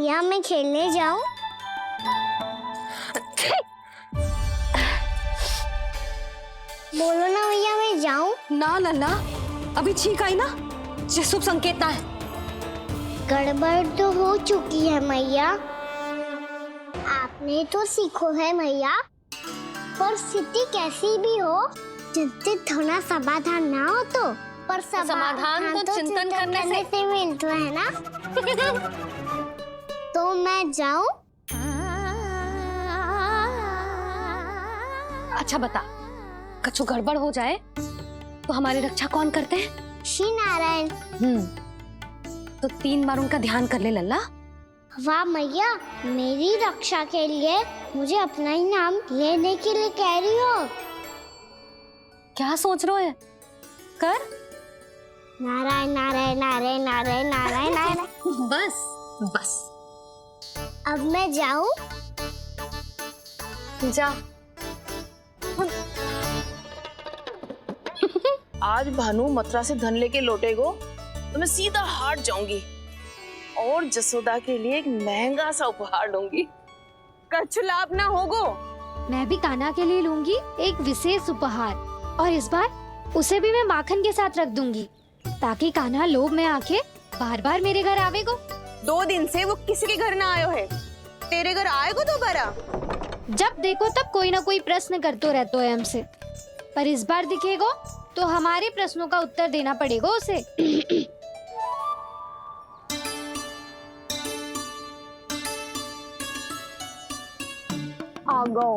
मैया मैं खेलने जाऊं? बोलो ना मैया मैं जाऊं? ना लल्ला, अभी छींक आई ना, ये शुभ संकेत ना है। गड़बड़ तो हो चुकी है मैया। आपने तो सीखो है मैया, पर स्थिति कैसी भी हो, चिंतित होना समाधान ना हो तो, पर समाधान तो चिंतन करने से मिलता है ना। तो मैं जाऊं? अच्छा बता, कछु गड़बड़ हो जाए तो हमारी रक्षा कौन करते हैं? श्री नारायण। तो 3 बार उनका ध्यान कर ले लल्ला। वाह मैया, मेरी रक्षा के लिए मुझे अपना ही नाम लेने के लिए कह रही हो? क्या सोच रहे हो? कर। नारायण नारायण नारायण नारायण नारायण नारायण। बस बस, अब मैं जाऊं? जा। आज भानु मथुरा से धन लेके लौटेगो तो मैं सीधा हाट जाऊंगी और जसोदा के लिए एक महंगा सा उपहार दूंगी। कछु लाभ ना होगो। मैं भी कान्हा के लिए लूंगी एक विशेष उपहार, और इस बार उसे भी मैं माखन के साथ रख दूंगी, ताकि कान्हा लोभ में आके बार बार मेरे घर आवेगो। 2 दिन से वो किसी के घर ना आयो है, तेरे घर आएगो दोबारा? जब देखो तब कोई ना कोई प्रश्न करते रहते है हमसे, पर इस बार दिखेगो तो हमारे प्रश्नों का उत्तर देना पड़ेगा उसे। आ गो।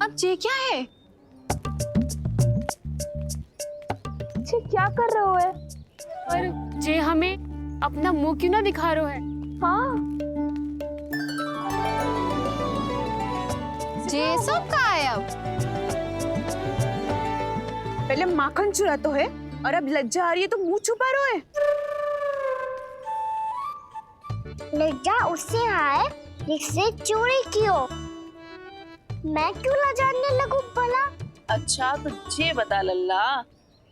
अब ये क्या है? ये क्या कर रहे हो? पर जे हमें अपना मुंह क्यों ना दिखा रहे है? हाँ, ये सब का है अब? पहले माखन चुरा तो है और अब लज्जा आ रही है तो मुंह छुपा रहे है। लज्जा उससे है जिससे चोरी की हो। मैं क्यों लजाने लगूं भला? अच्छा तो ये बता लल्ला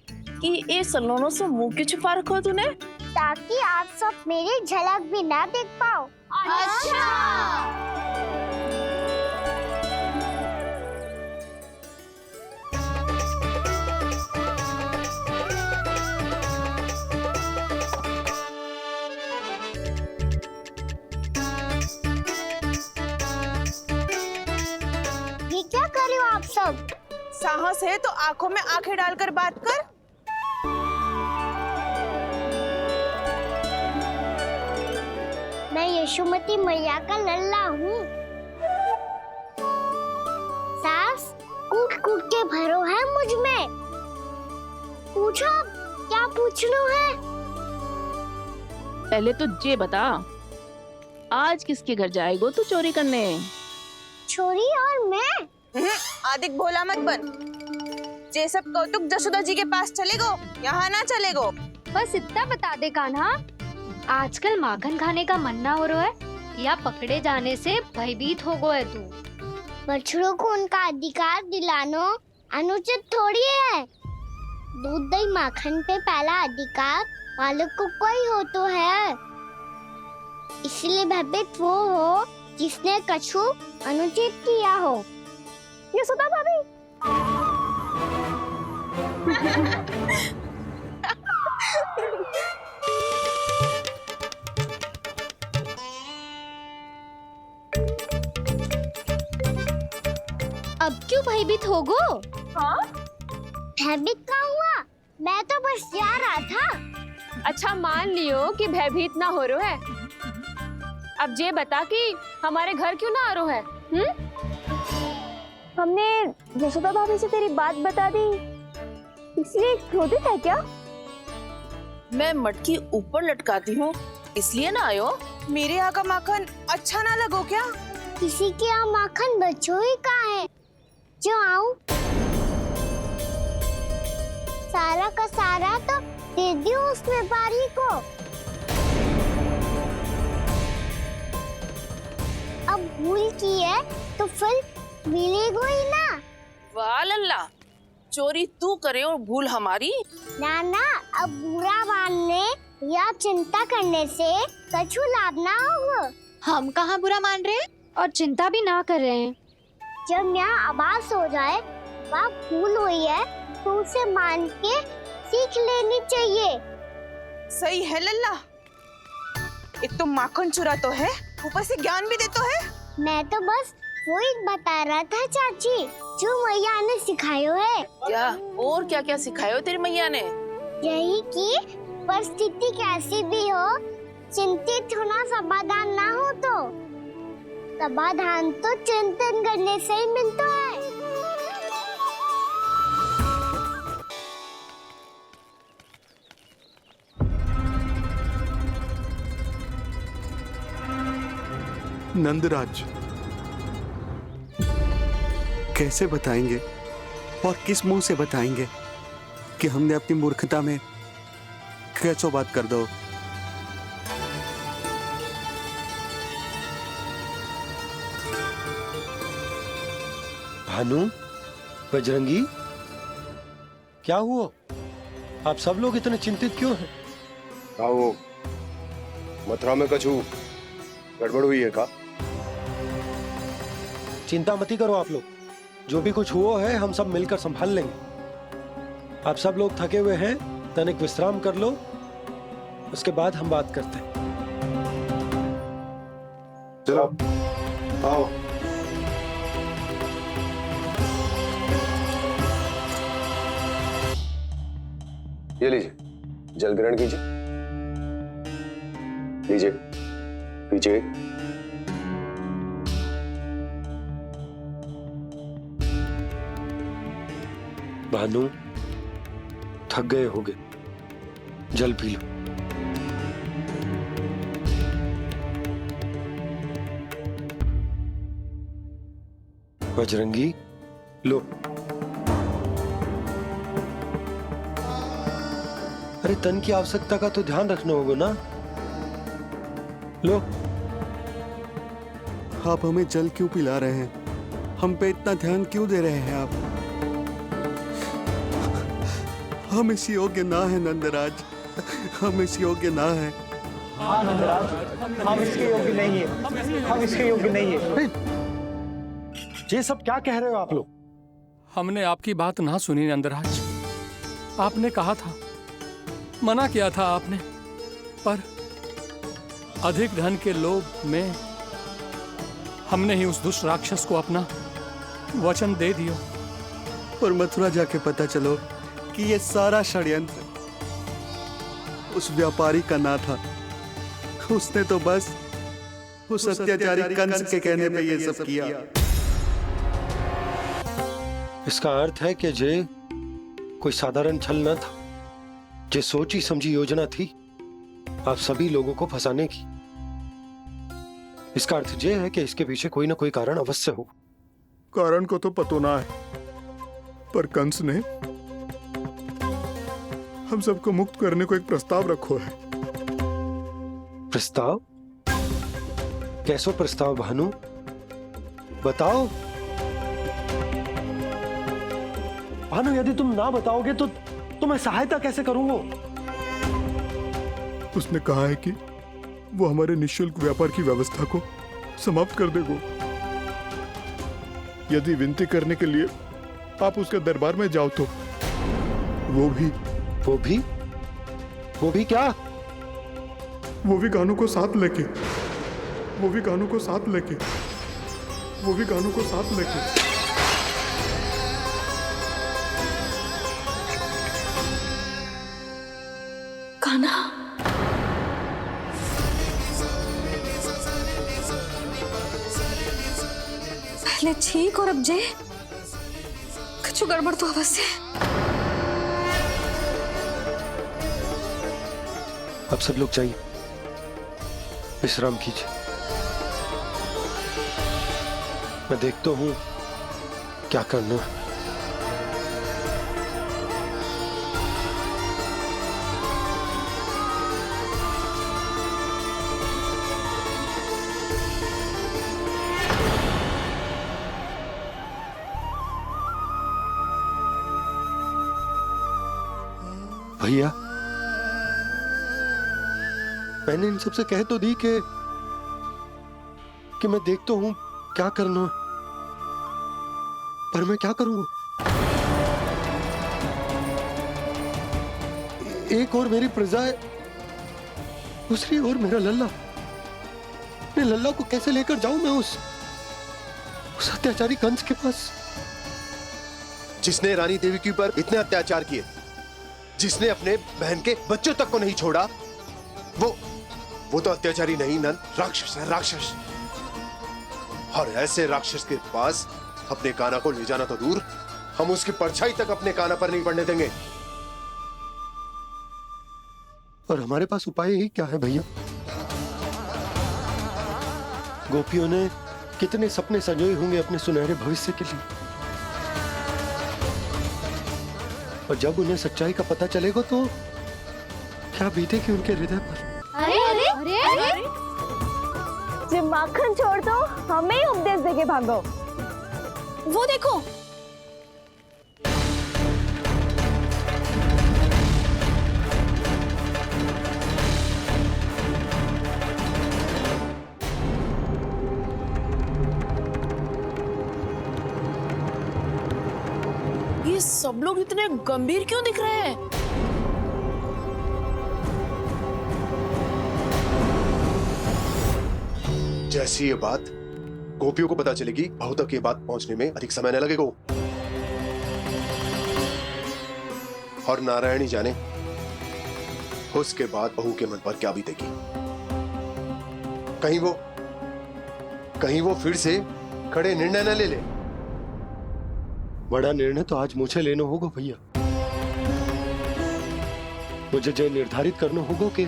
कि ये सलोनों से मुंह क्यों छुपा रखो तूने? ताकि आप सब मेरी झलक भी ना देख पाओ। अच्छा। ये क्या कर रहे हो आप सब? साहस है तो आंखों में आंखें डालकर बात कर। मैं यशोमती मैया का लल्ला हूँ। सास कूट कूट के भरो है मुझ में। पूछो क्या पूछना है? पहले तो ये बता, आज किसके घर जाएगो तू चोरी करने? छोरी और मैं? आदिक भोला मत बन। ये सब कौतुक जसोदा जी के पास चलेगो, यहाँ ना चलेगो। बस इतना बता दे कान्हा, आजकल माखन खाने का मन ना हो रहा है या पकड़े जाने से भयभीत हो गया है तू? बछड़ों को उनका अधिकार दिलाना अनुचित थोड़ी है। दूध दही माखन पे पहला अधिकार मालिक को कोई हो तो है। इसलिए भयभीत वो हो जिसने कछु अनुचित किया हो। यशोदा भाभी। अब क्यों भयभीत हो गो? हाँ? भयभीत का हुआ? मैं तो बस जा रहा था। अच्छा मान लियो कि भयभीत ना हो रहा है। अब ये बता कि हमारे घर क्यों ना आ रहा है? हमने यशोदा भाभी से तेरी बात बता दी, इसलिए क्रोधित है क्या? मैं मटकी ऊपर लटकाती हूँ इसलिए ना आयो? मेरे यहाँ का माखन अच्छा ना लगो क्या? किसी के यहाँ माखन बच्चों ही कहाँ है जो आऊं? सारा का सारा तो दे दियो उस व्यापारी को। अब भूल की है तो फल मिलेगा ही ना। वाह लल्ला, चोरी तू करे और भूल हमारी। नाना अब बुरा मानने या चिंता करने से कछु लाभ ना होगा। हम कहाँ बुरा मान रहे हैं? और चिंता भी ना कर रहे हैं। जब यहाँ आवाज हो जाए वहाँ भूल हुई है तो उसे मान के सीख लेनी चाहिए। सही है लल्ला, एक तो माखन चुरा तो है, ऊपर से ज्ञान भी दे तो है। मैं तो बस वही बता रहा था चाची जो मैया ने सिखायो है। क्या और क्या क्या सिखाया हो तेरी मैया ने? यही कि परिस्थिति कैसी भी हो, चिंतित होना समाधान ना हो तो समाधान तो चिंतन करने से ही मिलता है। नंदराज, कैसे बताएंगे और किस मुंह से बताएंगे कि हमने अपनी मूर्खता में कैसो बात कर दो। भानु, बजरंगी, क्या हुआ? आप सब लोग इतने चिंतित क्यों हैं? आओ, मथुरा में कछु गड़बड़ हुई है का? चिंता मती करो आप लोग, जो भी कुछ हुआ है हम सब मिलकर संभाल लेंगे। आप सब लोग थके हुए हैं, तनिक विश्राम कर लो, उसके बाद हम बात करते हैं। चलो, आओ। ये लीजिए, जल ग्रहण कीजिए। लीजिए, पीछे। भानु, थक गए होगे, जल पी लो। बजरंगी, लो। अरे तन की आवश्यकता का तो ध्यान रखना होगा ना, लो। आप हमें जल क्यों पिला रहे हैं? हम पे इतना ध्यान क्यों दे रहे हैं आप? हम इस योग्य ना है नंदराज, हम इस योग्य ना है। हाँ नंदराज, हम इसके योग्य नहीं है, हम इसके योग्य नहीं है। ये सब क्या कह रहे हो आप लोग? हमने आपकी बात ना सुनी नंदराज। आपने कहा था, मना किया था आपने, पर अधिक धन के लोभ में हमने ही उस दुष्ट राक्षस को अपना वचन दे दिया। पर मथुरा जाके पता चलो कि ये सारा षड्यंत्र उस व्यापारी का ना था। उसने तो बस उस अत्याचारी कंस के कहने पे ये सब किया। इसका अर्थ है कि जे कोई साधारण छल न था, जे सोची समझी योजना थी आप सभी लोगों को फंसाने की। इसका अर्थ ये है कि इसके पीछे कोई ना कोई कारण अवश्य हो। कारण को तो पतो ना है, पर कंस ने हम सबको मुक्त करने को एक प्रस्ताव रखो है। प्रस्ताव? कैसो प्रस्ताव भानु, बताओ। भानु, यदि तुम ना बताओगे तो मैं सहायता कैसे करूंगा? उसने कहा है कि वो हमारे निःशुल्क व्यापार की व्यवस्था को समाप्त कर देगा यदि विनती करने के लिए आप उसके दरबार में जाओ तो। वो भी क्या? वो भी गानों को साथ लेके, वो भी गानों को साथ लेके, वो भी गानों को साथ लेके। कान्हा, पहले ठीक और अब जे कुछ गड़बड़ तो अवश्य। अब सब लोग जाइए, विश्राम कीजिए। मैं देखता हूं क्या करना है। भैया, मैंने इन सबसे कह तो दी कि मैं देखता हूं क्या करना है, पर मैं क्या करूंगा? एक और मेरी प्रजा है, दूसरी ओर मेरा लल्ला। मैं लल्ला को कैसे लेकर जाऊं मैं उस अत्याचारी कंस के पास? जिसने रानी देवी के ऊपर इतने अत्याचार किए, जिसने अपने बहन के बच्चों तक को नहीं छोड़ा, वो तो अत्याचारी नहीं नन, राक्षस है, राक्षस। और ऐसे राक्षस के पास अपने कान्हा को ले जाना तो दूर, हम उसकी परछाई तक अपने कान्हा पर नहीं पड़ने देंगे। और हमारे पास उपाय ही क्या है भैया? गोपियों ने कितने सपने संजोए होंगे अपने सुनहरे भविष्य के लिए, और जब उन्हें सच्चाई का पता चलेगा तो क्या बीतेगी उनके हृदय पर? अरे अरे अरे अरे, सिर्फ माखन छोड़ दो, हमें ही उपदेश देके भागो। वो देखो, ये सब लोग इतने गंभीर क्यों दिख रहे हैं? जैसी ये बात गोपियों को पता चलेगी, बहू तक ये बात पहुंचने में अधिक समय न लगेगा। और नारायणी जाने उसके बाद बहू के मन पर क्या बीतेगी। कहीं वो फिर से खड़े निर्णय न ले ले। बड़ा निर्णय तो आज मुझे लेना होगा भैया। मुझे जो निर्धारित करना होगा कि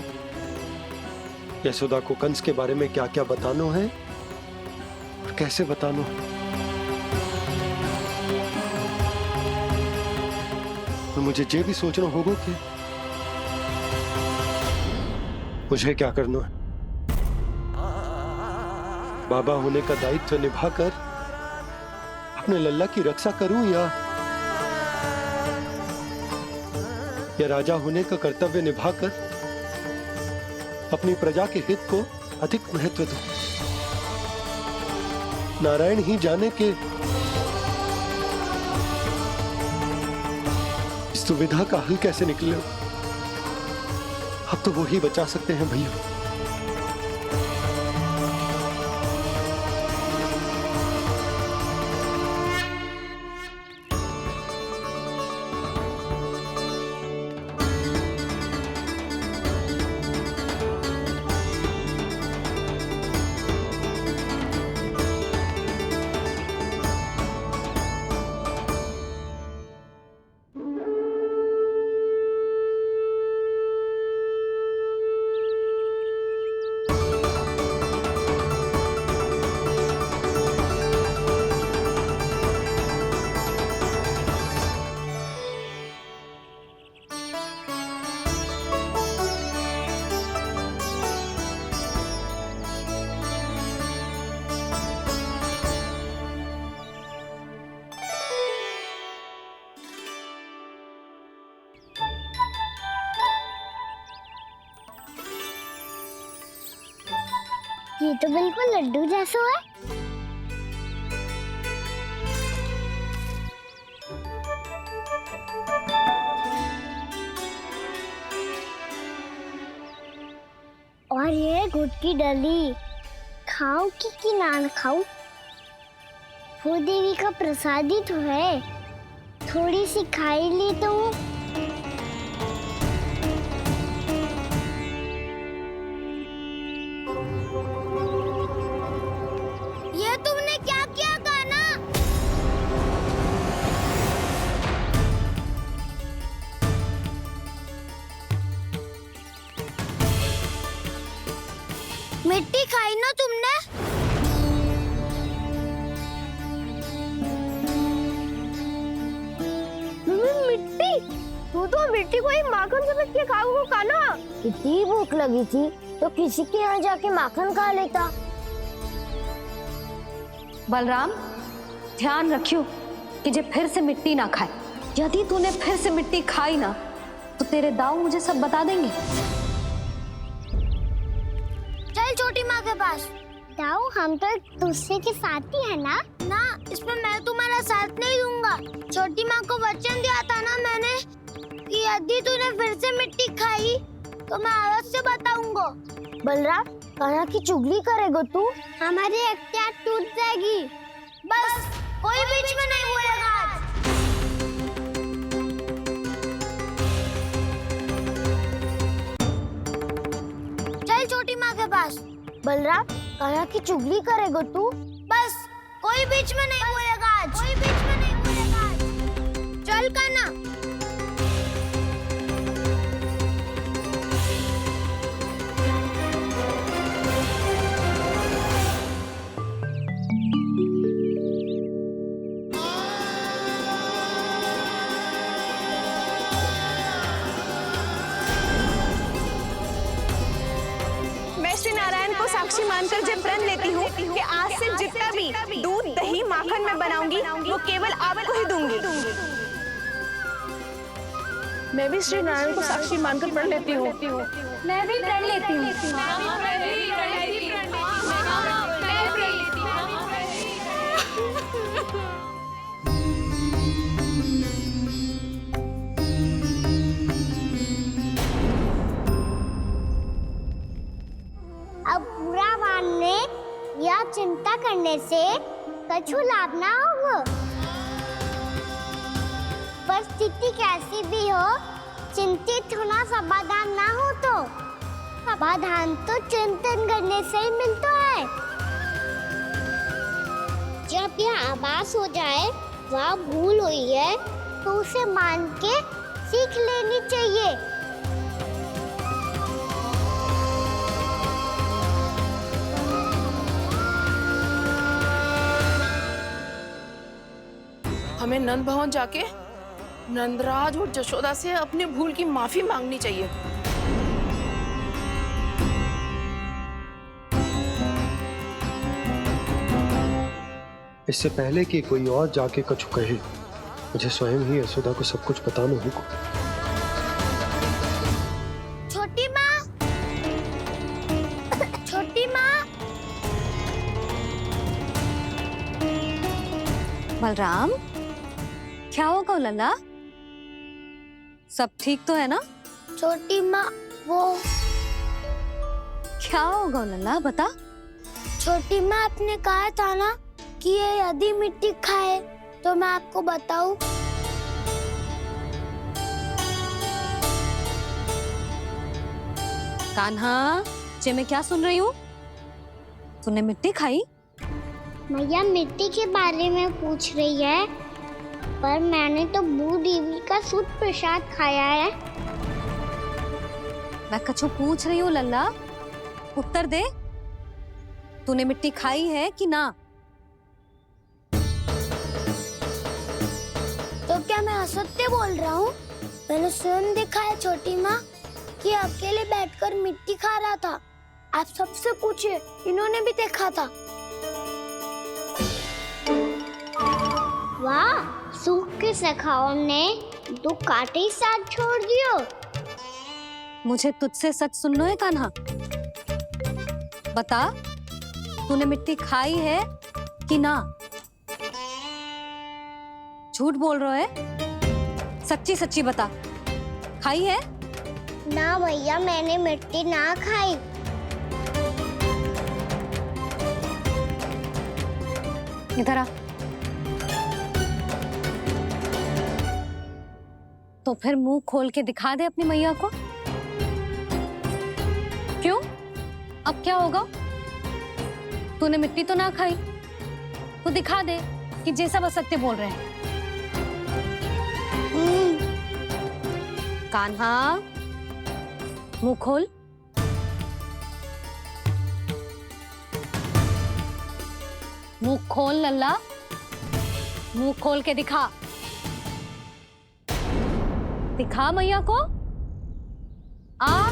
यशोदा को कंस के बारे में क्या क्या बताना है और कैसे बताना है। और मुझे ये भी सोचना होगा कि मुझे क्या करना है। बाबा होने का दायित्व निभाकर अपने लल्ला की रक्षा करूं या राजा होने का कर्तव्य निभाकर अपनी प्रजा के हित को अधिक महत्व दूं। नारायण ही जाने के इस दुविधा का हल कैसे निकले। अब तो वो ही बचा सकते हैं भैया। ये तो बिल्कुल लड्डू जैसा है। और ये गुड़ की डली खाऊं कि ना खाऊं? वो देवी का प्रसाद ही तो है, थोड़ी सी खाई ली तो। ये तुमने क्या किया कान्हा? मिट्टी खाई ना तुमने? मिट्टी? तू तो मिट्टी को ही माखन समझ के खाओ कान्हा। इतनी भूख लगी थी तो किसी के यहाँ जाके माखन खा लेता। बलराम, ध्यान रखियो कि जे फिर से मिट्टी ना खाए। यदि तूने फिर से मिट्टी खाई ना तो तेरे दाऊ मुझे सब बता देंगे। छोटी माँ के पास। जाओ, हम तो एक दूसरे के साथी है ना। ना, इसमें मैं तुम्हारा साथ नहीं दूंगा। छोटी माँ को वचन दिया था ना मैंने कि यदि तूने फिर से मिट्टी खाई तो मैं आवाज से बताऊंगा। बलराम, कान्हा की चुगली करेगा तू? हमारी अख्तियार टूट जाएगी। बस कोई बीच में नहीं बोलेगा आज। चल छोटी माँ के पास। बलराम, कान्हा की चुगली करेगा तू? बस कोई बीच में नहीं बोलेगा आज। कोई बीच में नहीं बोलेगा आज। चल कान्हा। साक्षी मानकर जब प्रण लेती हूँ कि आज से जितना भी दूध दही माखन मैं बनाऊंगी वो केवल आपको ही दूंगी। मैं भी श्री नारायण को साक्षी मानकर प्रण लेती हूँ। मैं भी प्रण लेती हूँ। अब बुरा मानने या चिंता करने से कछु लाभ ना होगा। परिस्थिति कैसी भी हो, चिंतित होना समाधान ना हो तो समाधान तो चिंतन करने से ही मिलता है। जब यह आभास हो जाए वह भूल हुई है तो उसे मान के सीख लेनी चाहिए। हमें नंद भवन जाके नंदराज और जशोदा से अपनी भूल की माफी मांगनी चाहिए। इससे पहले कि कोई और जाके कछु कहे, मुझे स्वयं ही यशोदा को सब कुछ बताना होगा। छोटी माँ, छोटी माँ। बलराम, क्या होगा लल्ला? सब ठीक तो है ना? छोटी माँ, वो क्या होगा लल्ला, बता। छोटी माँ, आपने कहा था ना कि ये यदि मिट्टी खाए तो मैं आपको बताऊं। कान्हा, जे मैं क्या सुन रही हूँ? तूने मिट्टी खाई? मैया मिट्टी के बारे में पूछ रही है, पर मैंने तो भू देवी का शुद्ध प्रसाद खाया है। मैं कछु पूछ रही हूँ लल्ला, उत्तर दे। तूने मिट्टी खाई है कि ना? तो क्या मैं असत्य बोल रहा हूँ? मैंने स्वयं देखा है छोटी माँ कि अकेले बैठकर मिट्टी खा रहा था। आप सबसे पूछिए, इन्होंने भी देखा था। वाह, सूख के सखाओ ने दो कांटे ही साथ छोड़ दियो। मुझे तुझसे सच सुनना है कान्हा। बता, तूने मिट्टी खाई है कि ना? झूठ बोल रहा है, सच्ची सच्ची बता, खाई है? ना भैया, मैंने मिट्टी ना खाई। इधर आ। तो फिर मुंह खोल के दिखा दे अपनी मैया को। क्यों? अब क्या होगा? तूने मिट्टी तो ना खाई, तो दिखा दे कि जे सब असत्य बोल रहे हैं। कान्हा, मुंह खोल। मुंह खोल लल्ला, मुंह खोल के दिखा। दिखा मैया को। आ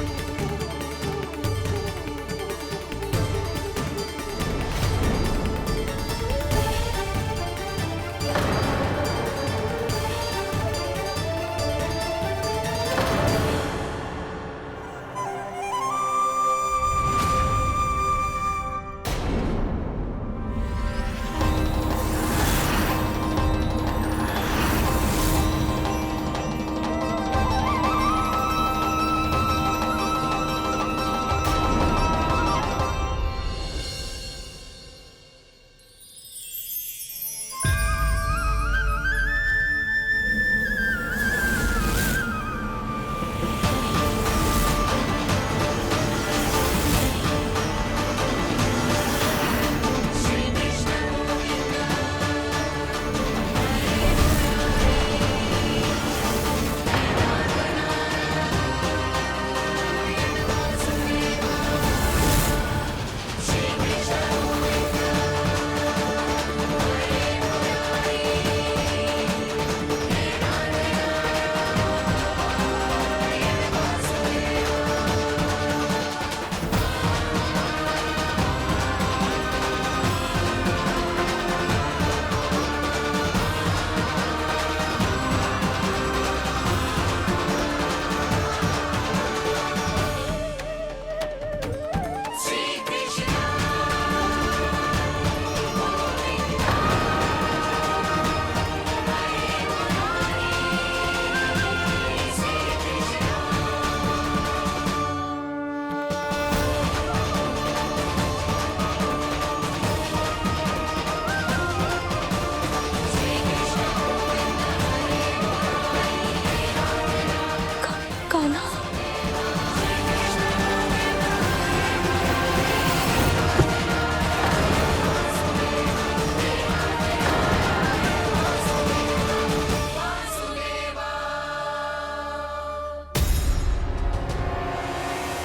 कान्हा,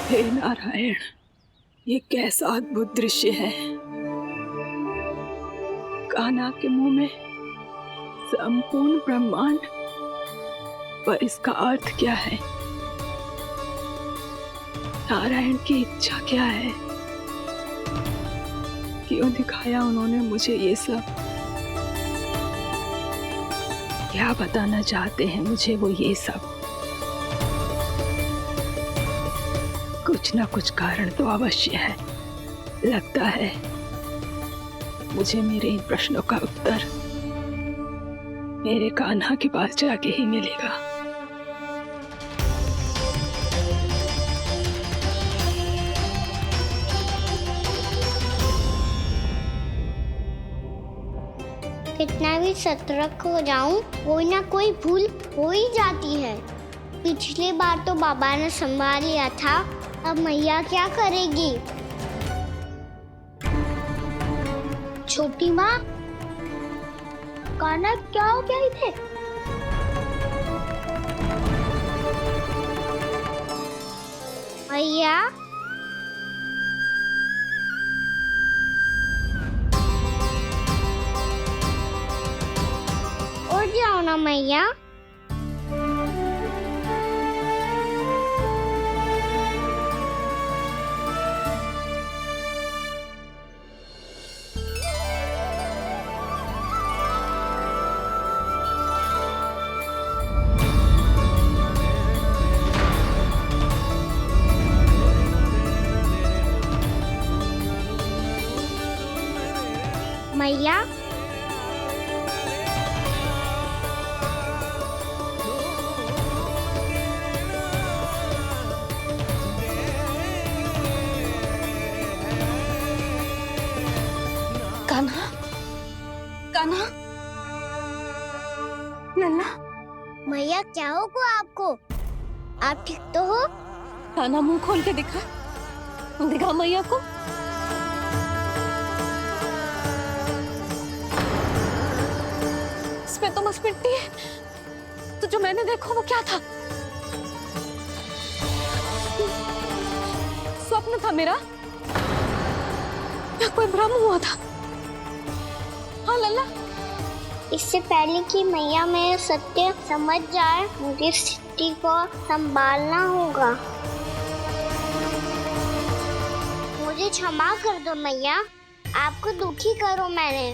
हे नारायण, ये कैसा अद्भुत दृश्य है। कान्हा के मुंह में संपूर्ण ब्रह्मांड, पर इसका अर्थ क्या है? नारायण की इच्छा क्या है? क्यों दिखाया उन्होंने मुझे ये सब? क्या बताना चाहते हैं मुझे वो ये सब? कुछ ना कुछ कारण तो अवश्य है। लगता है मुझे मेरे इन प्रश्नों का उत्तर मेरे कान्हा के पास जाके ही मिलेगा। कितना भी सतर्क हो जाऊं, कोई ना कोई भूल हो ही जाती है। पिछली बार तो बाबा ने संभाल लिया था, अब मैया क्या करेगी? छोटी माँ, कान्हा क्या हो गया इधर? मैया, उठ जाओ ना मैया। मैया, कान्हा, कान्हा, लल्ला, मैया क्या होगा आपको? आप ठीक तो हो? कान्हा मुंह खोल के दिखा, दिखा मैया को। इसमें तो बस मिट्टी है, तो जो मैंने देखा वो क्या था? स्वप्न था मेरा या कोई भ्रम हुआ था? हाँ लल्ला, इससे पहले कि मैया मेरे सत्य समझ जाए, मुझे स्थिति को संभालना होगा। मुझे क्षमा कर दो मैया, आपको दुखी करो मैंने,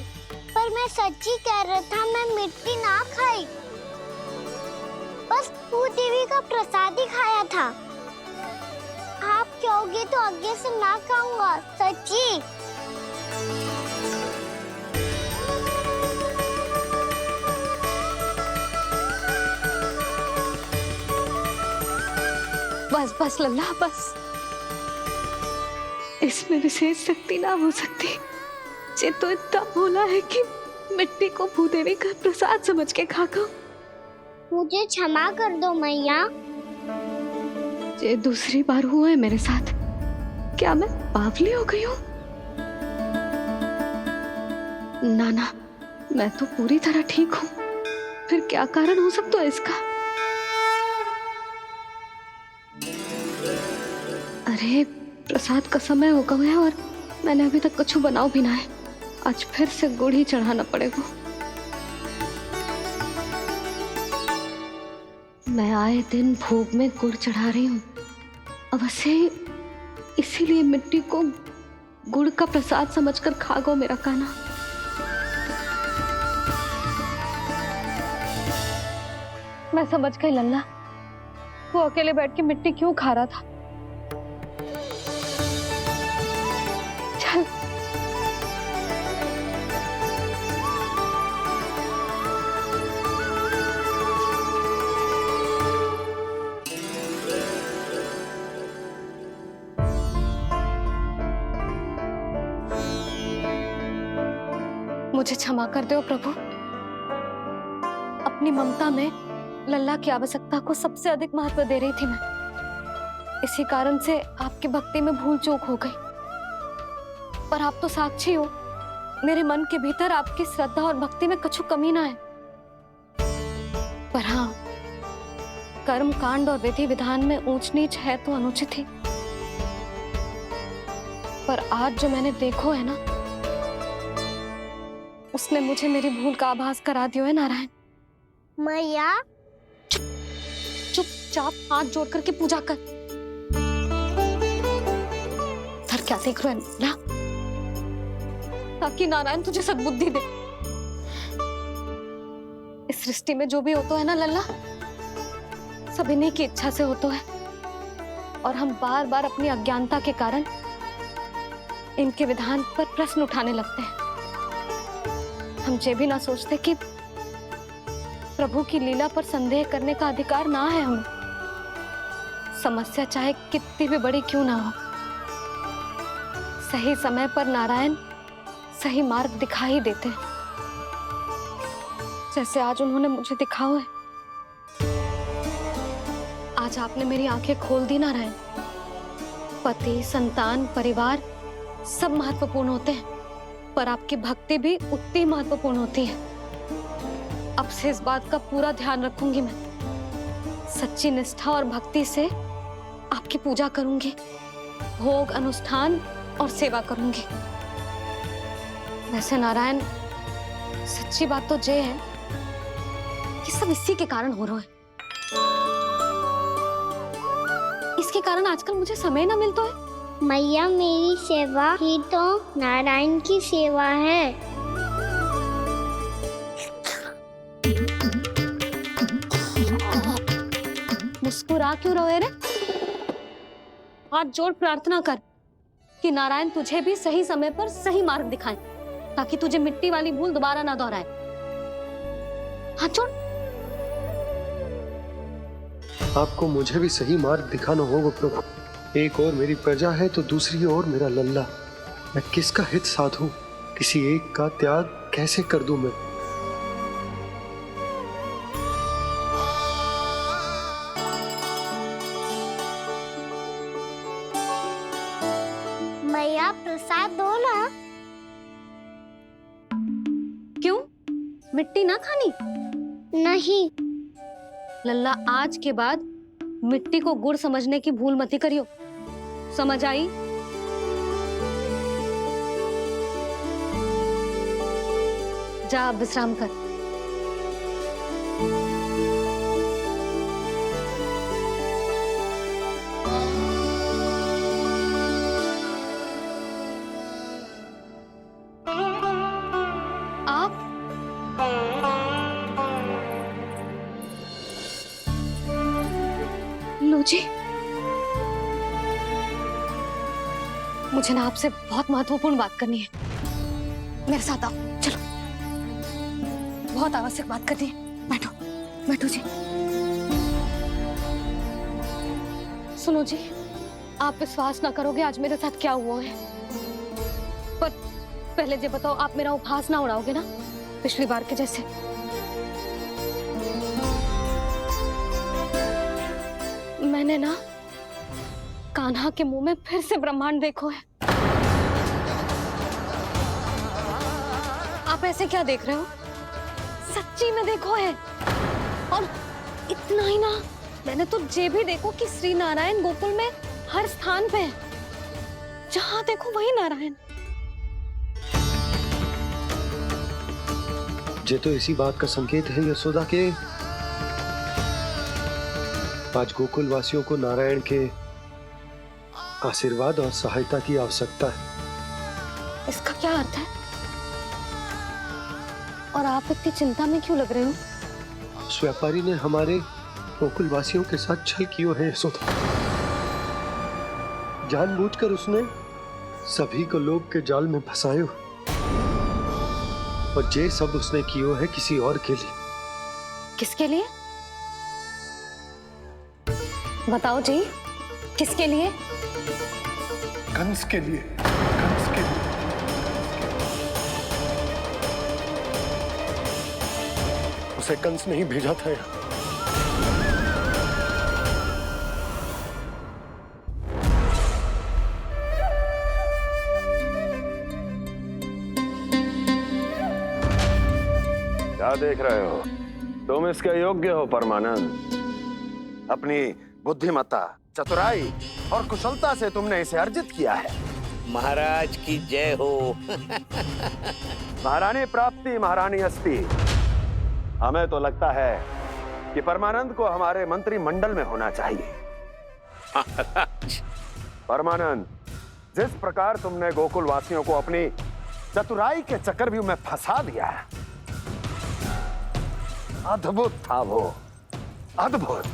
पर मैं सच्ची कह रहा था, मैं मिट्टी ना खाई, बस तू देवी का प्रसाद ही खाया था। आप कहोगे तो आगे से ना खाऊंगा, सच्ची। बस बस लल्ला, बस। इसमें विशेष शक्ति ना हो सकती। ये तो इतना भोला है कि मिट्टी को भूदेवी का प्रसाद समझ के खागा। मुझे क्षमा कर दो मैया। ये दूसरी बार हुआ है मेरे साथ। क्या मैं बावली हो गई हूँ? ना ना, मैं तो पूरी तरह ठीक हूँ। फिर क्या कारण हो सकता है इसका? अरे प्रसाद का समय हो गया है और मैंने अभी तक कुछ बनाओ भी ना है। आज फिर से गुड़ ही चढ़ाना पड़ेगा। मैं आए दिन भोग में गुड़ चढ़ा रही हूँ, अवश्य इसीलिए मिट्टी को गुड़ का प्रसाद समझकर खा गो मेरा कान्हा। मैं समझ गई लल्ला, वो अकेले बैठ के मिट्टी क्यों खा रहा था। चल मुझे क्षमा कर दो प्रभु। अपनी ममता में लल्ला की आवश्यकता को सबसे अधिक महत्व दे रही थी मैं। इसी कारण से आपकी भक्ति में भूल चूक हो गई। पर आप तो साक्षी हो, मेरे मन के भीतर आपकी श्रद्धा और भक्ति में कछु कमी ना है। पर हाँ, कर्म कांड और विधि विधान में ऊंच नीच है तो अनुचित ही। पर आज जो मैंने देखो है ना, उसने मुझे मेरी भूल का आभास करा दियो है नारायण। मैया चुपचाप हाथ जोड़ करके पूजा कर। सर क्या देख रहे हैं ना, ताकि नारायण तुझे सद्बुद्धि दे। इस सृष्टि में जो भी होता है ना लल्ला, सब इन्हीं की इच्छा से होता है। और हम बार बार अपनी अज्ञानता के कारण इनके विधान पर प्रश्न उठाने लगते हैं। हम ये भी ना सोचते कि प्रभु की लीला पर संदेह करने का अधिकार ना है हमें। समस्या चाहे कितनी भी बड़ी क्यों ना हो, सही समय पर नारायण सही मार्ग दिखा ही देते हैं, जैसे आज उन्होंने मुझे दिखाओ है। आज आपने मेरी आंखें खोल दी नारायण। पति, संतान, परिवार सब महत्वपूर्ण होते हैं, पर आपकी भक्ति भी उतनी महत्वपूर्ण होती है। अब से इस बात का पूरा ध्यान रखूंगी मैं। सच्ची निष्ठा और भक्ति से आपकी पूजा करूंगी, भोग, अनुष्ठान और सेवा करूंगी। वैसे नारायण, सच्ची बात तो ये है कि सब इसी के कारण हो रहा है। इसके कारण आजकल मुझे समय ना मिलता है। मैया, मेरी सेवा ही तो नारायण की सेवा है। मुस्कुरा क्यों रहे रे? हाथ जोड़ प्रार्थना कर कि नारायण तुझे भी सही समय पर सही मार्ग दिखाएं, ताकि तुझे मिट्टी वाली भूल दोबारा ना दोहराए। हाथ जोड़। आपको मुझे भी सही मार्ग दिखाना होगा प्रभु। एक और मेरी प्रजा है तो दूसरी ओर मेरा लल्ला। मैं किसका हित साधूं? किसी एक का त्याग कैसे कर दूं मैं? मैया, प्रसाद दो ना। क्यों? मिट्टी ना खानी? नहीं। लल्ला, आज के बाद मिट्टी को गुड़ समझने की भूल मत करियो। समझ आई? जा अब विश्राम कर। आप लो जी, मुझे ना आपसे बहुत महत्वपूर्ण बात करनी है। मेरे साथ आओ, चलो। बहुत आवश्यक बात करनी है। बैठो, बैठो जी। सुनो जी, आप विश्वास ना करोगे आज मेरे साथ क्या हुआ है। पर पहले ये बताओ, आप मेरा उपहास ना उड़ाओगे ना, पिछली बार के जैसे? मैंने ना कान्हा के मुंह में फिर से ब्रह्मांड देखो है। आप ऐसे क्या देख रहे हो? सच्ची में देखो है। और इतना ही ना, मैंने तो ये भी देखो कि श्री नारायण गोकुल में हर स्थान पे है। जहां देखो वही नारायण। ये तो इसी बात का संकेत है यशोदा के आज गोकुल वासियों को नारायण के आशीर्वाद और सहायता की आवश्यकता है। इसका क्या अर्थ है? और आप इतनी चिंता में क्यों लग रहे हो? उस व्यापारी ने हमारे गोकुल वासियों के साथ छल किया है यशोदा। जानबूझकर उसने सभी को लोभ के जाल में फंसायो, और ये सब उसने किया है किसी और के लिए। किसके लिए? बताओ जी, किसके लिए? कंस के लिए। कंस के लिए। उसे कंस नहीं भेजा था यहाँ। क्या देख रहे हो? तुम इसके योग्य हो परमानंद। अपनी बुद्धिमत्ता, चतुराई और कुशलता से तुमने इसे अर्जित किया है। महाराज की जय हो। महारानी प्राप्ति महारानी अस्ति। हमें तो लगता है कि परमानंद को हमारे मंत्रिमंडल में होना चाहिए। परमानंद, जिस प्रकार तुमने गोकुल वासियों को अपनी चतुराई के चक्रव्यूह में फंसा दिया, अद्भुत था वो, अद्भुत।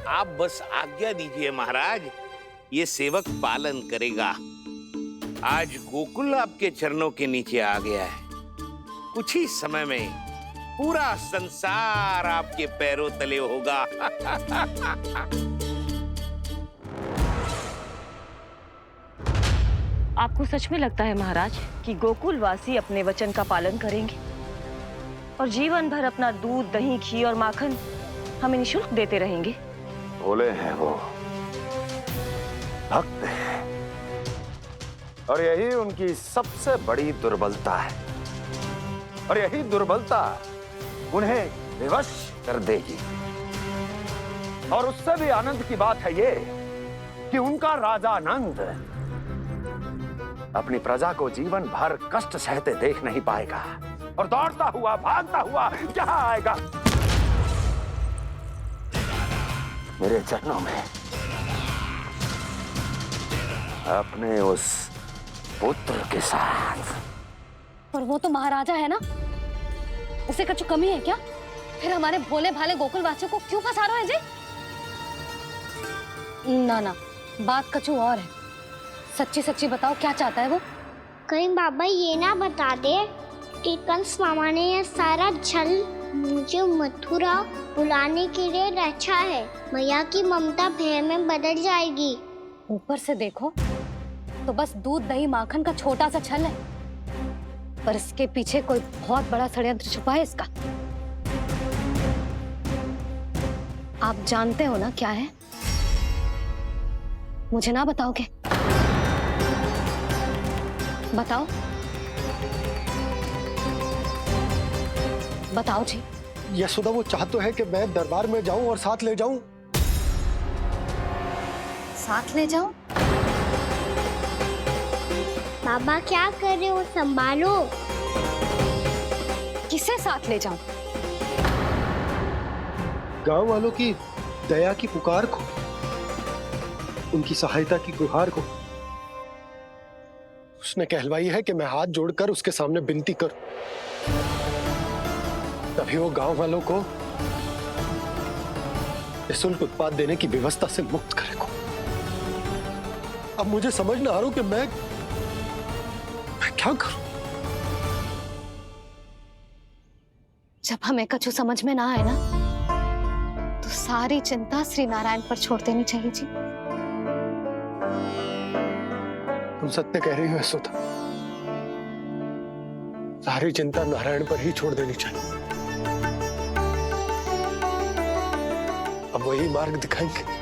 आप बस आज्ञा दीजिए महाराज, ये सेवक पालन करेगा। आज गोकुल आपके चरणों के नीचे आ गया है। कुछ ही समय में पूरा संसार आपके पैरों तले होगा। आपको सच में लगता है महाराज कि गोकुलवासी अपने वचन का पालन करेंगे और जीवन भर अपना दूध, दही, घी और माखन हमें निःशुल्क देते रहेंगे? भोले हैं वो, भक्त हैं, और यही उनकी सबसे बड़ी दुर्बलता है। और यही दुर्बलता उन्हें विवश कर देगी। और उससे भी आनंद की बात है ये कि उनका राजा नंद अपनी प्रजा को जीवन भर कष्ट सहते देख नहीं पाएगा और दौड़ता हुआ, भागता हुआ यहाँ आएगा मेरे चरणों में, अपने उस पुत्र के साथ। पर वो तो महाराजा है ना, उसे कुछ कमी है क्या? फिर हमारे भोले भाले गोकुल वासियों को क्यों फंसा रहे हो जी? ना ना, बात कछु और है। सच्ची सच्ची बताओ, क्या चाहता है वो? कहीं बाबा ये ना बता दे कि कंस मामा ने यह सारा छल मुझे मथुरा बुलाने के लिए रचा है। मैया की ममता भय में बदल जाएगी। ऊपर से देखो तो बस दूध, दही, माखन का छोटा सा छल है, पर इसके पीछे कोई बहुत बड़ा षड्यंत्र छुपा है इसका। आप जानते हो ना क्या है? मुझे ना बताओगे? बताओ बताओ जी। यशोदा, वो चाह तो है कि मैं दरबार में जाऊं और साथ ले जाऊं। साथ ले जाऊं? बाबा क्या कर रहे हो, संभालो। किसे साथ ले जाऊं? गांव वालों की दया की पुकार को, उनकी सहायता की गुहार को। उसने कहलवाई है कि मैं हाथ जोड़कर उसके सामने विनती करूं, तभी वो गांव वालों को निःशुल्क उत्पाद देने की व्यवस्था से मुक्त करेगा। अब मुझे समझ ना आ रहा कि मैं क्या करूं। जब हमें कछु समझ में ना आए ना, तो सारी चिंता श्री नारायण पर छोड़ देनी चाहिए जी। तुम सत्य कह रही हो यशोदा, सारी चिंता नारायण पर ही छोड़ देनी चाहिए। अब वही मार्ग दिखाएंगे।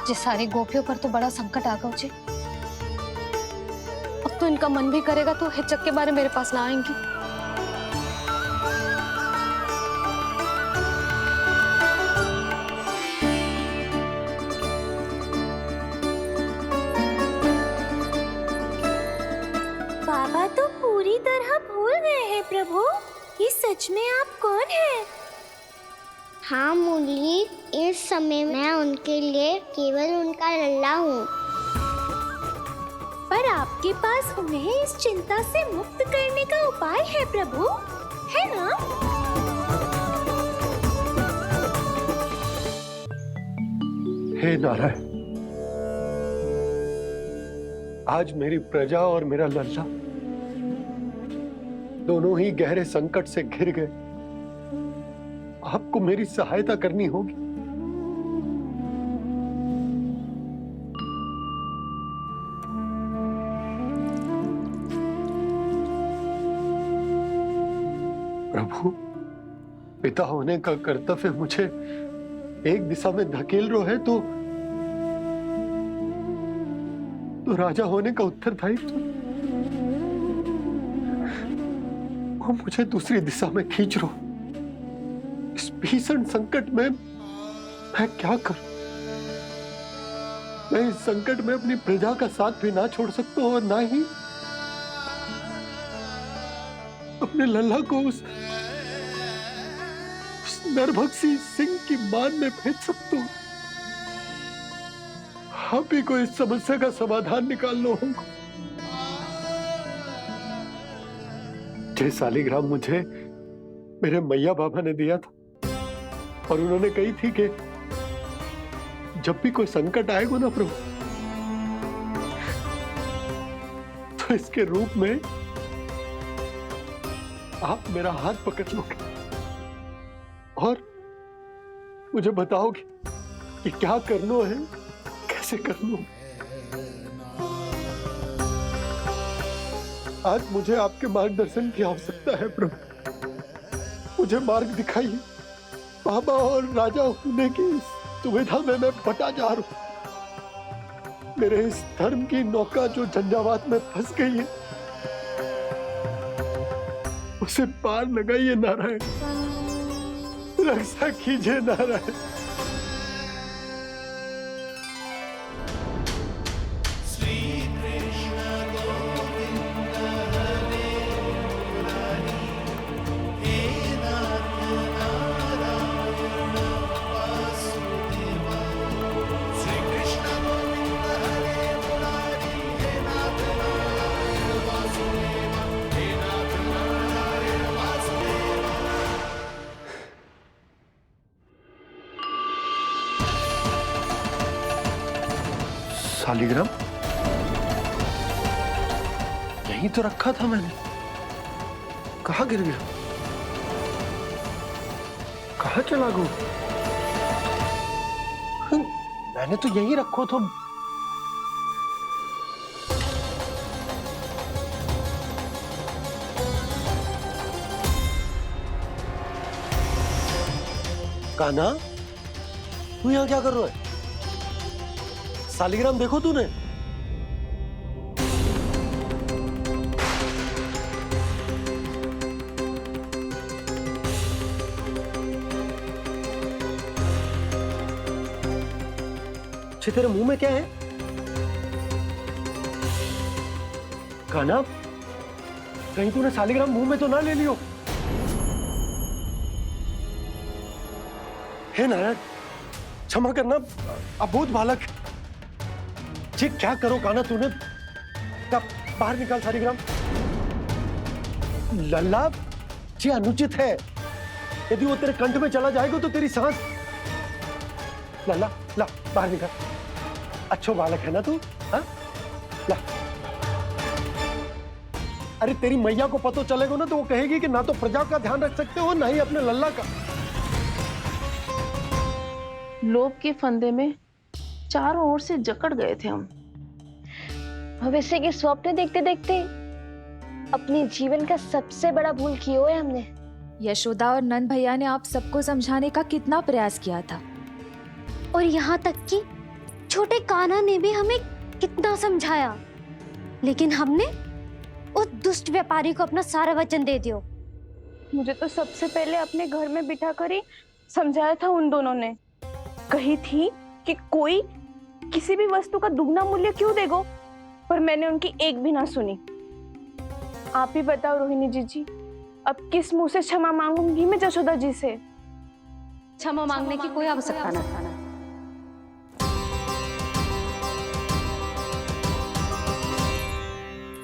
जिस सारी गोपियों पर तो बड़ा संकट आ गया जी। अब तो इनका मन भी करेगा तो हिचक के बारे मेरे पास ना आएंगी। बाबा तो पूरी तरह भूल गए हैं प्रभु, ये सच में आप कौन हैं? हाँ मुरली, इस समय मैं उनके लिए केवल उनका लल्ला हूँ। पर आपके पास उन्हें इस चिंता से मुक्त करने का उपाय है प्रभु, है ना? हे नारायण, आज मेरी प्रजा और मेरा लल्ला दोनों ही गहरे संकट से घिर गए। आपको मेरी सहायता करनी होगी। प्रभु, पिता होने का कर्तव्य मुझे एक दिशा में धकेल रहे है तो राजा होने का उत्तरदायित्व वो मुझे दूसरी दिशा में खींच रहे हो। इस भीषण संकट में मैं क्या करूं? मैं इस संकट में अपनी प्रजा का साथ भी ना छोड़ सकता हूं और ना ही अपने लल्ला को उस नरभक्षी सिंह की मान में भेज सकता हूं। आप ही को इस समस्या का समाधान निकालना होगा। जय शालिग्राम मुझे मेरे मैया बाबा ने दिया था और उन्होंने कही थी कि जब भी कोई संकट आएगा ना प्रभु, तो इसके रूप में आप मेरा हाथ पकड़ लोगे और मुझे बताओगे कि क्या करना है, कैसे करना है। आज मुझे आपके मार्गदर्शन की आवश्यकता है प्रभु। मुझे मार्ग दिखाइए। बाबा और राजा होने की इस दुविधा में मैं बटा जा रहा हूं। मेरे इस धर्म की नौका जो झंझावात में फंस गई है, उसे पार लगाइए नारायण। रक्षा कीजिए नारायण। शालिग्राम यहीं तो रखा था मैंने। कहाँ गिर गया? कहाँ चला गया? मैंने तो यहीं रखो तो। कान्हा, तू यहाँ क्या कर रहा है? शालिग्राम देखो तूने? तेरे मुंह में क्या है? कान्हा, कहीं तूने शालिग्राम मुंह में तो ना ले लियो? हे नारायण, क्षमा करना, अबोध बालक। जी क्या करो कान्हा तूने? क्या बाहर निकाल शालिग्राम। लल्ला, जी अनुचित है। यदि वो तेरे कंठ में चला जाएगा तो तेरी सांस। लल्ला, ला बाहर निकाल। अच्छो बालक है ना तू? हाँ? ला। अरे तेरी मैया को पता चलेगा ना तो वो कहेगी कि ना तो प्रजा का ध्यान रख सकते हो ना ही अपने लल्ला का। लोभ के फंदे में चारों ओर से जकड़ गए थे हम। भविष्य के स्वप्न देखते देखते अपने जीवन का सबसे बड़ा भूल किया है हमने। यशोदा और नंद भैया ने आप सबको समझाने का कितना प्रयास किया था, और यहाँ तक कि छोटे कान्हा ने भी हमें कितना समझाया, लेकिन हमने उस दुष्ट व्यापारी को अपना सारा वचन दे दिया। मुझे तो सबसे पहले अपने घर में बिठा कर ही समझाया था उन दोनों ने। कही थी कि कोई किसी भी वस्तु का दुगना मूल्य क्यों देगो, पर मैंने उनकी एक भी ना सुनी। आप ही बताओ रोहिणी जी, अब किस मुंह से क्षमा मांगूंगी मैं जशोदा जी से? क्षमा मांगने की कोई आवश्यकता ना।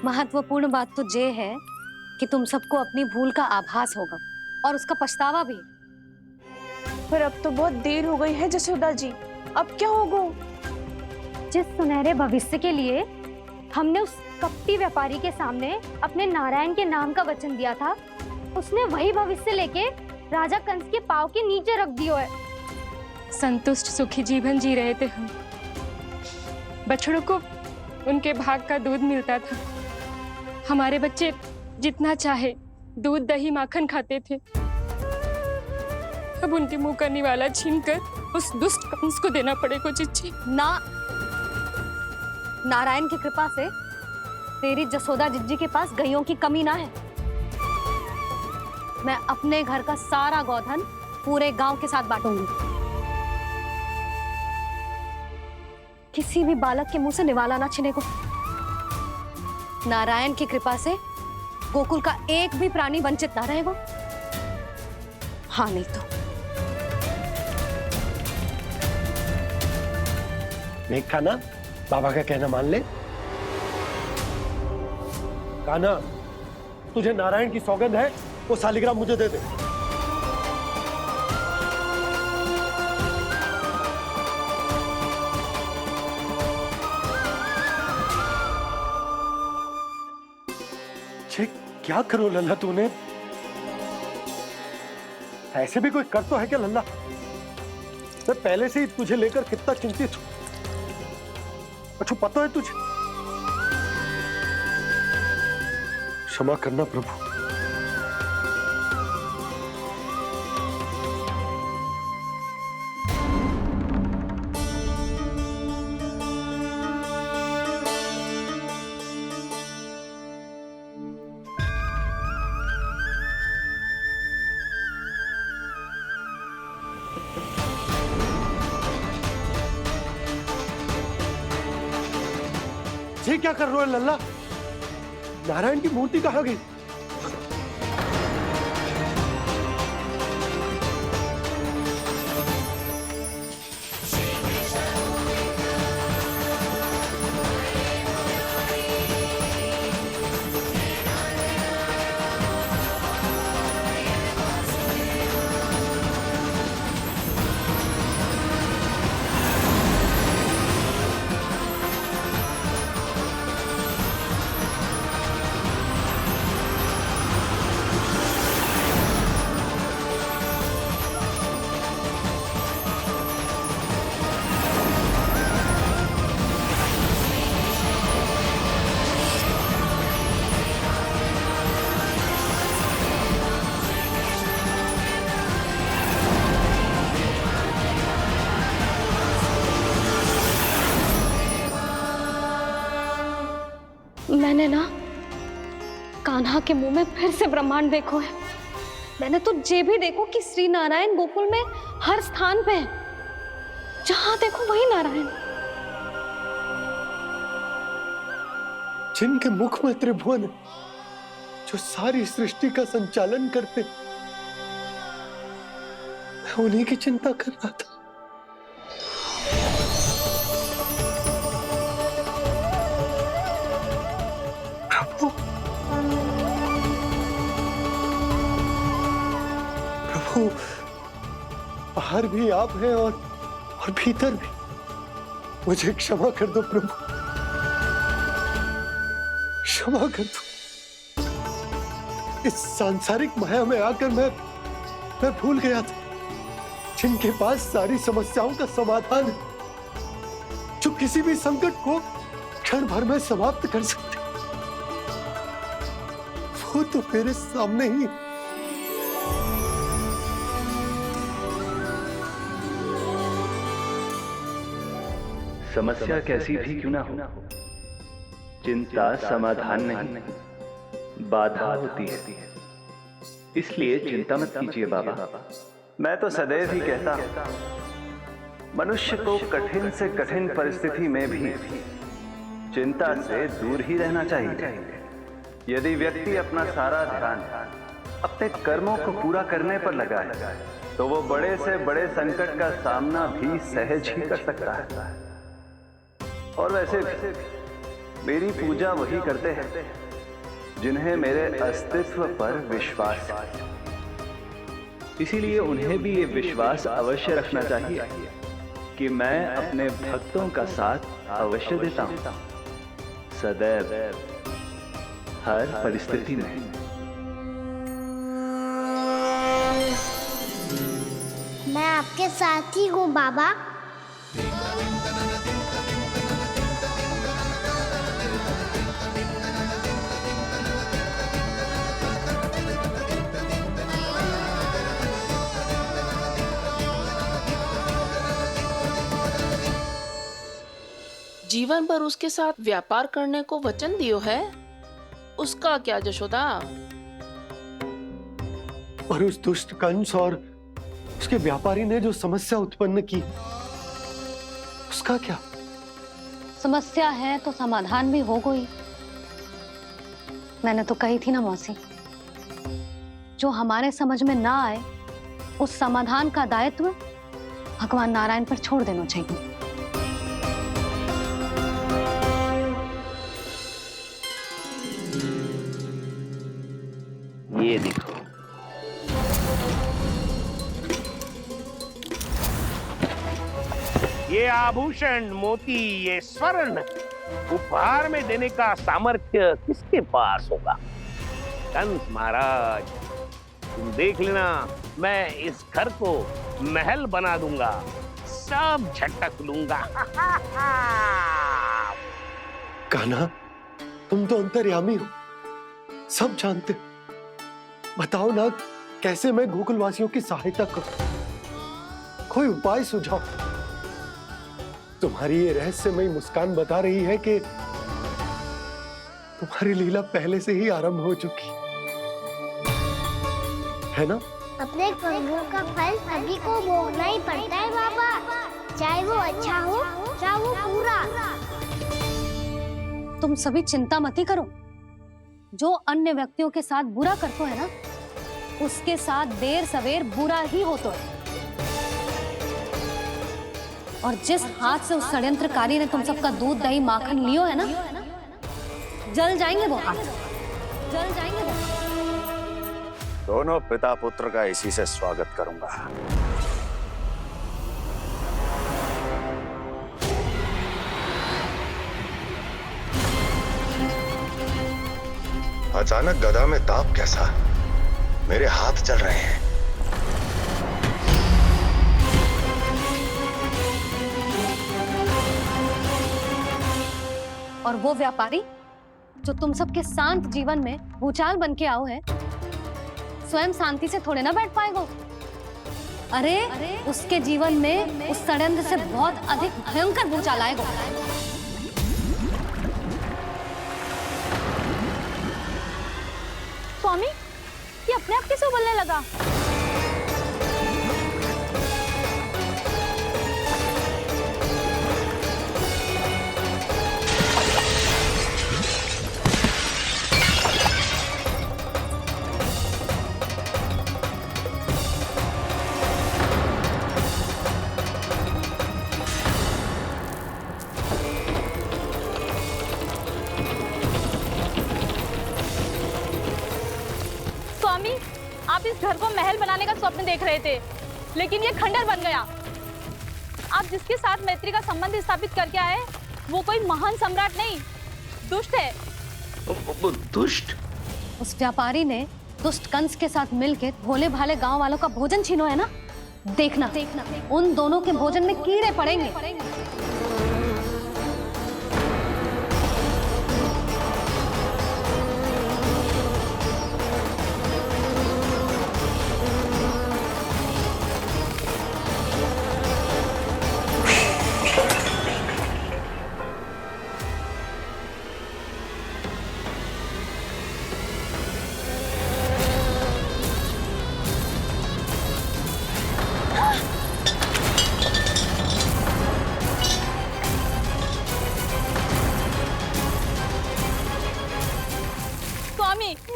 महत्वपूर्ण बात तो ये है कि तुम सबको अपनी भूल का आभास होगा और उसका पछतावा भी। पर अब तो बहुत देर हो गई है जशोदा जी, अब क्या होगा? जिस सुनहरे भविष्य के लिए हमने उस कपटी व्यापारी के सामने अपने नारायण के नाम का वचन दिया था, उसने वही भविष्य लेके राजा कंस के पांव के नीचे रख दिया है। संतुष्ट सुखी जीवन जी रहे थे हम। बछड़ों को उनके भाग का दूध मिलता था। हमारे बच्चे जितना चाहे दूध दही माखन खाते थे। अब उनके मुंह का निवाला छीनकर उस दुष्ट कंस को देना पड़ेगा चिच्ची। ना, नारायण की कृपा से तेरी जसोदा जिज्जी के पास गायों की कमी ना है। मैं अपने घर का सारा गोधन पूरे गांव के साथ बांटूंगी। किसी भी बालक के मुंह से निवाला ना छिने को। नारायण की कृपा से गोकुल का एक भी प्राणी वंचित ना रहेगा। हाँ नहीं तो देख कान्हा, बाबा का कहना मान ले। कान्हा, तुझे नारायण की सौगंध है, वो शालिग्राम मुझे दे दे। छे, क्या करो लल्ला तूने? ऐसे भी कोई कर तो है क्या लल्ला? मैं पहले से ही तुझे लेकर कितना चिंतित हूं। अच्छा पता है तुझे? क्षमा करना प्रभु। ये क्या कर रहे हो लल्ला? नारायण की मूर्ति कहाँ गई? मैंने ना कान्हा के मुंह में फिर से ब्रह्मांड देखो है। मैंने तो ये भी देखो कि श्री नारायण गोकुल में हर स्थान पे है। जहां देखो वही नारायण। जिनके मुख में त्रिभुवन है, जो सारी सृष्टि का संचालन करते, मैं उन्हीं की चिंता कर रहा था। प्रभु, बाहर भी आप हैं और भीतर भी। मुझे क्षमा कर दो प्रभु, क्षमा कर दो। इस सांसारिक माया में आकर मैं भूल गया था जिनके पास सारी समस्याओं का समाधान है, जो किसी भी संकट को क्षण भर में समाप्त कर सकते, वो तो मेरे सामने ही। समस्या कैसी भी क्यों ना हो, चिंता समाधान नहीं, बाधा होती है। इसलिए चिंता मत कीजिए बाबा। मैं तो सदैव ही कहता हूं, मनुष्य को कठिन से कठिन परिस्थिति में भी चिंता से दूर ही रहना चाहिए। यदि व्यक्ति अपना सारा ध्यान अपने कर्मों को पूरा करने पर लगाए, तो वो बड़े से बड़े संकट का सामना भी सहज ही कर सकता है। और वैसे भी मेरी पूजा वही करते हैं जिन्हें मेरे अस्तित्व पर विश्वास है। इसीलिए उन्हें भी ये विश्वास अवश्य रखना चाहिए कि मैं अपने भक्तों का साथ अवश्य देता हूं, सदैव, हर परिस्थिति में। मैं आपके साथ ही हूँ बाबा। जीवन भर उसके साथ व्यापार करने को वचन दियो है, उसका क्या जशोदा? और उस दुष्ट कंस और उसके व्यापारी ने जो समस्या उत्पन्न की, उसका क्या? समस्या है तो समाधान भी होगा ही। मैंने तो कही थी ना मौसी, जो हमारे समझ में ना आए उस समाधान का दायित्व भगवान नारायण पर छोड़ देना चाहिए। ये देखो, ये आभूषण, मोती, ये स्वर्ण उपहार में देने का सामर्थ्य किसके पास होगा? कंस महाराज, तुम देख लेना, मैं इस घर को महल बना दूंगा, सब झटक लूंगा। कान्हा, तुम तो अंतर्यामी हो, सब जानते हो। बताओ ना, कैसे मैं गोकुलवासियों की सहायता करूं? कोई उपाय सुझाओ। तुम्हारी ये रहस्यमयी मुस्कान बता रही है कि तुम्हारी लीला पहले से ही आरंभ हो चुकी है ना? अपने कर्मों का फल सभी को भोगना ही पड़ता है बाबा, चाहे वो अच्छा हो चाहे वो बुरा। तुम सभी चिंता मत ही करो। जो अन्य व्यक्तियों के साथ बुरा करते है ना, उसके साथ देर सवेर बुरा ही होता है। और जिस हाथ से उस षड्यंत्रकारी ने तुम सबका दूध दही माखन लियो है ना, जल जाएंगे वो हाथ, जल जाएंगे वो। दोनों पिता पुत्र का इसी से स्वागत करूंगा। अचानक गदा में ताप कैसा? मेरे हाथ चल रहे हैं। और वो व्यापारी जो तुम सबके शांत जीवन में भूचाल बन के आओ है, स्वयं शांति से थोड़े ना बैठ पाएगा। अरे उसके जीवन में उस षड्यंत्र से बहुत अधिक भयंकर भूचाल आएगा। स्वामी, ये अपने आप कैसे बोलने लगा? आप इस घर को महल बनाने का स्वप्न देख रहे थे, लेकिन ये खंडर बन गया। आप जिसके साथ मैत्री का संबंध स्थापित करके आए, वो कोई महान सम्राट नहीं, दुष्ट है। दुष्ट? उस व्यापारी ने दुष्ट कंस के साथ मिलकर भोले भाले गांव वालों का भोजन छीनो है ना। देखना उन दोनों के भोजन में कीड़े पड़ेंगे।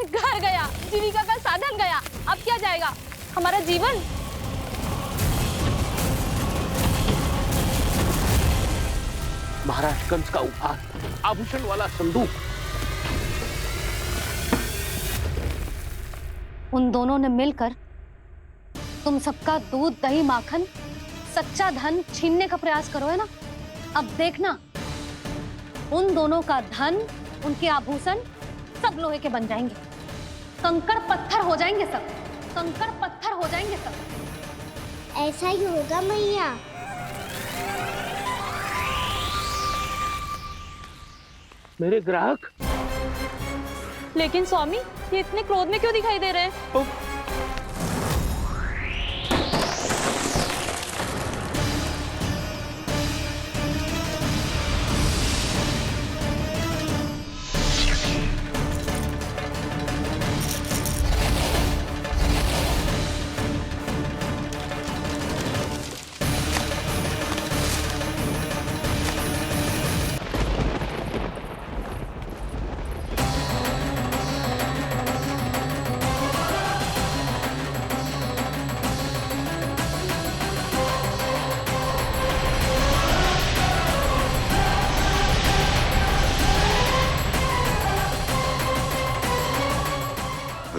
घर गया, जीविका का साधन गया, अब क्या जाएगा हमारा जीवन? महाराज कंस का उपहार, आभूषण वाला संदूक। उन दोनों ने मिलकर तुम सबका दूध दही माखन सच्चा धन छीनने का प्रयास करो है ना। अब देखना उन दोनों का धन, उनके आभूषण सब लोहे के बन जाएंगे, कंकड़ पत्थर हो जाएंगे सब, कंकड़ पत्थर हो जाएंगे सब। ऐसा ही होगा मैया। मेरे ग्राहक? लेकिन स्वामी, ये इतने क्रोध में क्यों दिखाई दे रहे हैं?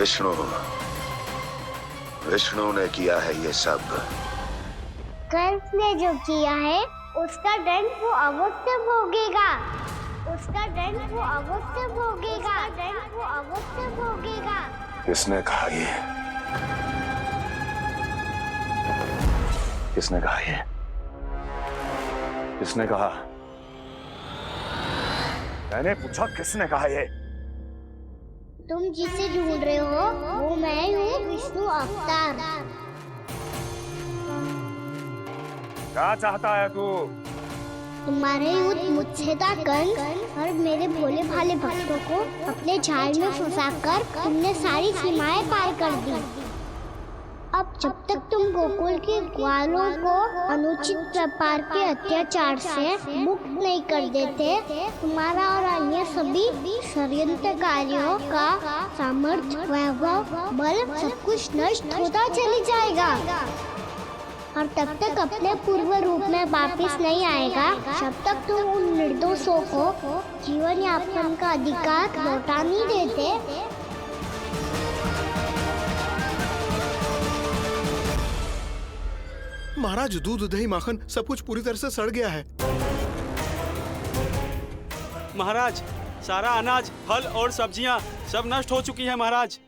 विष्णु विष्णु ने किया है ये सब। कंस ने जो किया है उसका दंड वो अवश्य भोगेगा। उसका दंड वो अवश्य भोगेगा। दंड वो अवश्य भोगेगा। किसने कहा ये? किसने कहा ये? किसने कहा? मैंने पूछा किसने कहा ये? तुम जिसे ढूंढ रहे हो वो मैं हूँ, विष्णु अवतार। क्या चाहता है तू? तुम्हारे युद्ध मुझसे था कंस, और मेरे भोले भाले भक्तों को अपने जाल में फंसाकर तुमने सारी सीमाएं पार कर दी। अब जब तक तुम गोकुल के ग्वालों को अनुचित व्यापार के अत्याचार से मुक्त नहीं कर देते, तुम्हारा और अन्य सभी षड्यंत्रकारियों का सामर्थ्य, वैभव, बल सब कुछ नष्ट होता चले जाएगा। और तब तक अपने पूर्व रूप में वापस नहीं आएगा जब तक तुम उन निर्दोषों को जीवन यापन का अधिकार लौटा नहीं देते। महाराज, दूध, दही, माखन सब कुछ पूरी तरह से सड़ गया है। महाराज, सारा अनाज, फल और सब्जियां सब नष्ट हो चुकी हैं महाराज।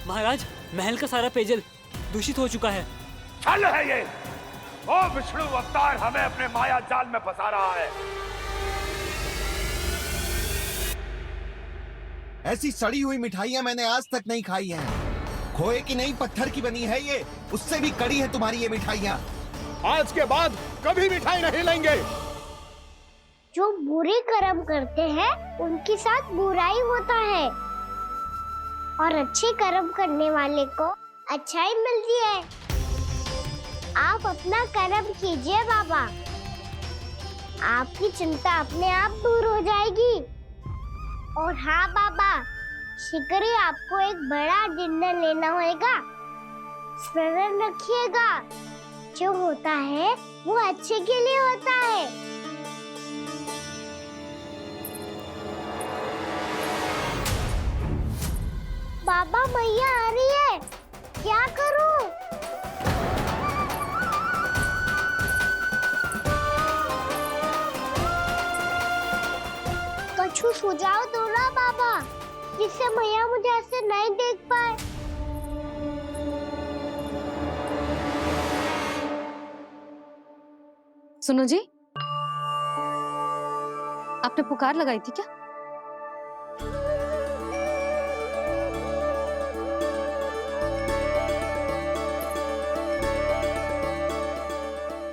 महाराज, महल का सारा पेयजल दूषित हो चुका है। छल है ये। ओ विष्णु अवतार हमें अपने माया जाल में फंसा रहा है। ऐसी सड़ी हुई मिठाइयां मैंने आज तक नहीं खाई हैं। खोए की नहीं, पत्थर की बनी है ये। उससे भी कड़ी है तुम्हारी ये मिठाइयां। आज के बाद कभी मिठाई नहीं लेंगे। जो बुरे कर्म करते हैं उनके साथ बुराई होता है, और अच्छे कर्म करने वाले को अच्छाई मिलती है। आप अपना कर्म कीजिए बाबा, आपकी चिंता अपने आप दूर हो जाएगी। और हाँ बाबा, शीघ्र ही आपको एक बड़ा निर्णय लेना होगा। स्मरण रखिएगा, जो होता है वो अच्छे के लिए होता है। बाबा, मैया आ रही है, क्या करूं? कुछ सुझाव दो ना बाबा, जिससे मैया मुझे ऐसे नहीं देख पाए। सुनो जी, आपने पुकार लगाई थी क्या?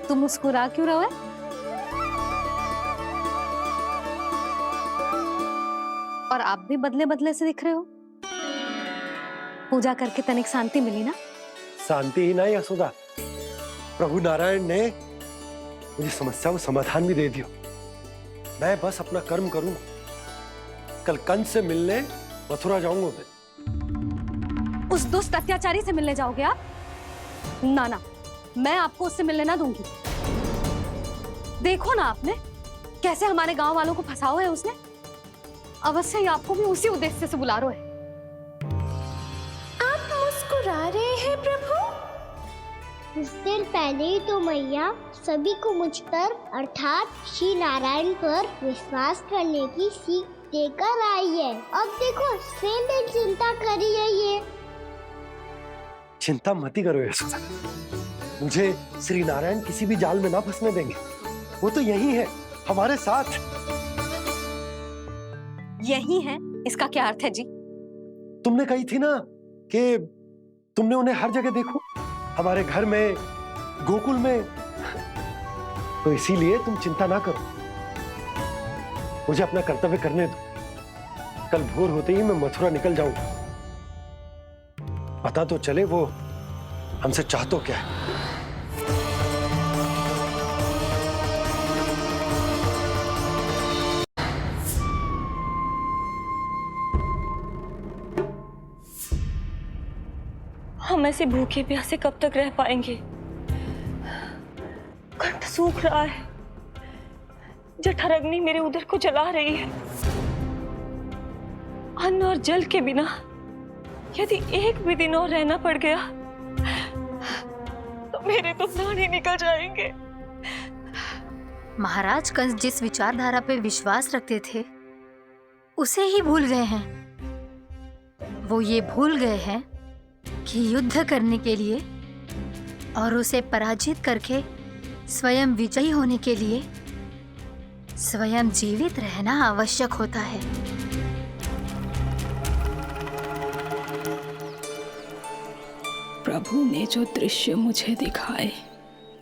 तुम मुस्कुरा क्यों रहे हो? और आप भी बदले बदले से दिख रहे हो। पूजा करके तनिक शांति मिली ना? शांति ही नहीं यशोदा, प्रभु नारायण ने मुझे समस्या को समाधान भी दे दिया। मैं बस अपना कर्म करूं। कल कंस से मिलने मथुरा जाऊंगा मैं। उस दुष्ट अत्याचारी से मिलने जाओगे आप? ना ना, मैं आपको उससे मिलने ना दूंगी। देखो ना आपने कैसे हमारे गांव वालों को फंसाओ है उसने। अवश्य ही आपको भी उसी उद्देश्य से बुला रहा है। आप मुस्कुरा रहे हैं प्रभु? कुछ देर पहले ही तो मैया सभी को मुझ पर अर्थात श्री नारायण पर विश्वास करने की सीख देकर आई है। अब देखो स्वयं चिंता करी है ये। चिंता मत ही करो यशोदा, मुझे श्री नारायण किसी भी जाल में ना फंसने देंगे। वो तो यही है हमारे साथ। यही है, इसका क्या अर्थ है जी? तुमने कही थी ना कि तुमने उन्हें हर जगह देखो, हमारे घर में, गोकुल में। तो इसीलिए तुम चिंता ना करो, मुझे अपना कर्तव्य करने दो। कल भोर होते ही मैं मथुरा निकल जाऊंगा। पता तो चले वो हमसे चाहतो क्या है। हम ऐसे भूखे प्यासे कब तक रह पाएंगे? कंठ सूख रहा है, जठराग्नि मेरे उदर को जला रही है। अन्न और जल के बिना यदि एक भी दिन और रहना पड़ गया तो मेरे तो प्राण ही निकल जाएंगे। महाराज कंस जिस विचारधारा पे विश्वास रखते थे उसे ही भूल गए हैं। वो ये भूल गए हैं कि युद्ध करने के लिए और उसे पराजित करके स्वयं विजयी होने के लिए स्वयं जीवित रहना आवश्यक होता है। प्रभु ने जो दृश्य मुझे दिखाए,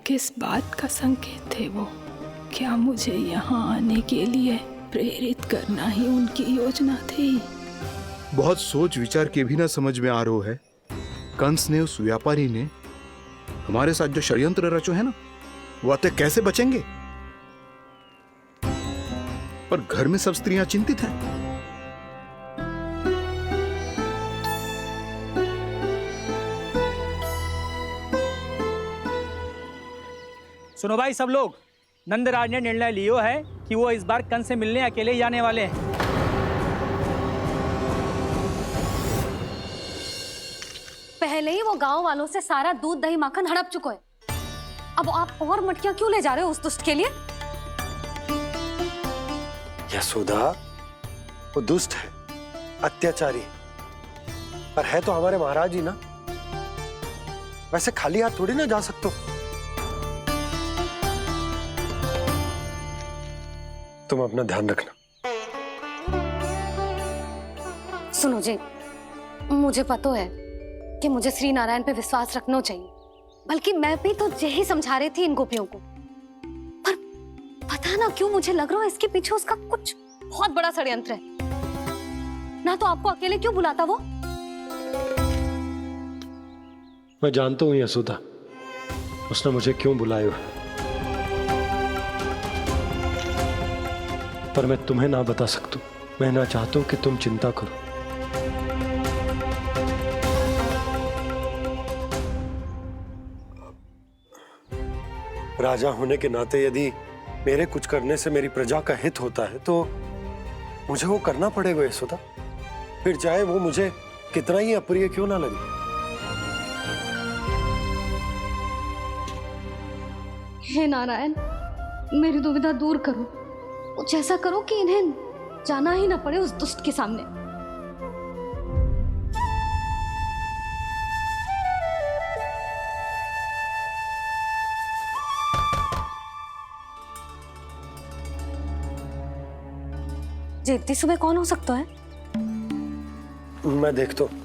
किस बात का संकेत थे वो? क्या मुझे यहाँ आने के लिए प्रेरित करना ही उनकी योजना थी? बहुत सोच विचार के भी ना समझ में आ रहा है। कंस ने, उस व्यापारी ने हमारे साथ जो षड्यंत्र रचो है ना, वो आते कैसे बचेंगे? पर घर में सब स्त्रियां चिंतित हैं। सुनो भाई सब लोग, नंदराज ने निर्णय लियो है कि वो इस बार कंस से मिलने अकेले ही आने वाले हैं। पहले ही वो गांव वालों से सारा दूध दही माखन हड़प चुके हैं। अब आप और मटकियां क्यों ले जा रहे हो उस दुष्ट के लिए? यशोदा, वो दुष्ट है, अत्याचारी, पर है तो हमारे महाराज ही ना। वैसे खाली हाथ थोड़ी ना जा सकते। तुम अपना ध्यान रखना। सुनो जी, मुझे पता है कि मुझे श्री नारायण पे विश्वास रखना चाहिए, बल्कि मैं भी तो यही समझा रही थी इन गोपियों को। पर पता ना क्यों मुझे लग रहा है इसके पीछे उसका कुछ बहुत बड़ा षड्यंत्र है। ना तो आपको अकेले क्यों बुलाता वो? मैं जानता हूँ यशोदा, उसने मुझे क्यों बुलाया है, पर मैं तुम्हें ना बता सकता। मैं ना चाहता हूं कि तुम चिंता करो। राजा होने के नाते यदि मेरे कुछ करने से मेरी प्रजा का हित होता है तो मुझे वो करना पड़ेगा यशोदा, फिर चाहे वो मुझे कितना ही अप्रिय क्यों ना लगे। हे नारायण, मेरी दुविधा दूर करो। कुछ ऐसा करो कि इन्हें जाना ही ना पड़े उस दुष्ट के सामने। जी इतनी सुबह कौन हो सकता है? मैं देखता हूं।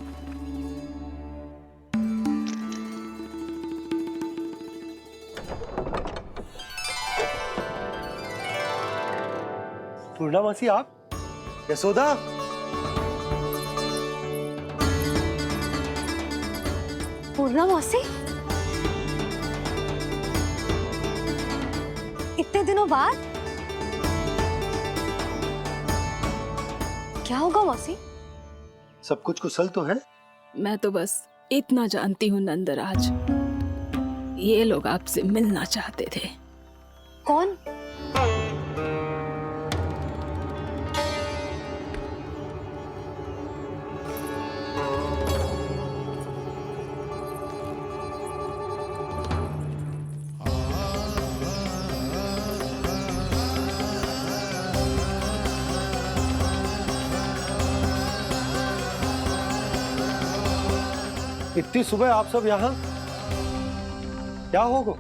पूर्णा मासी, आप? यशोदा, पूर्णा मासी, इतने दिनों बाद क्या होगा मौसी? सब कुछ कुशल तो है? मैं तो बस इतना जानती हूँ नंदराज, ये लोग आपसे मिलना चाहते थे। कौन? इतनी सुबह आप सब यहाँ? क्या होगा?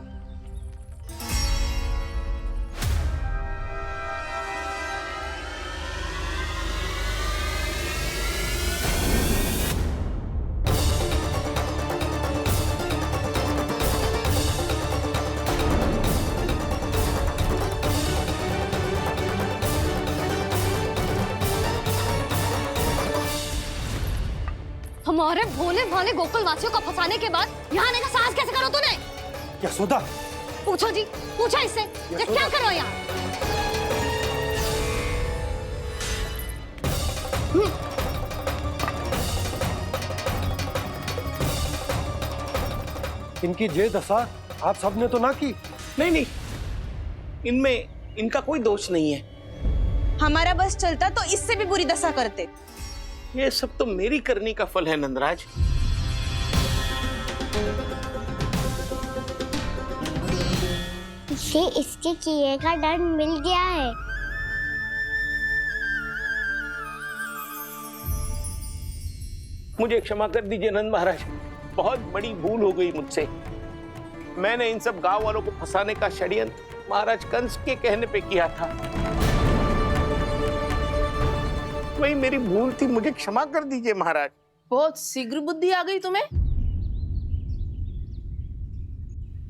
हमारे भोले भाले गोकुल वासियों को फंसाने के बाद यहाँ आने का साहस कैसे करो तूने? यशोदा, पूछो जी, पूछो इससे, ये क्या करो यहाँ? इनकी ये दशा आप सबने तो ना की? नहीं नहीं, इनमें इनका कोई दोष नहीं है। हमारा बस चलता तो इससे भी बुरी दशा करते। ये सब तो मेरी करनी का फल है नंदराज। इसे इसके किए का दंड मिल गया है। मुझे क्षमा कर दीजिए नंद महाराज, बहुत बड़ी भूल हो गई मुझसे। मैंने इन सब गांव वालों को फंसाने का षड्यंत्र महाराज कंस के कहने पे किया था। वही मेरी भूल थी, मुझे क्षमा कर दीजिए महाराज। बहुत शीघ्र बुद्धि आ गई तुम्हें।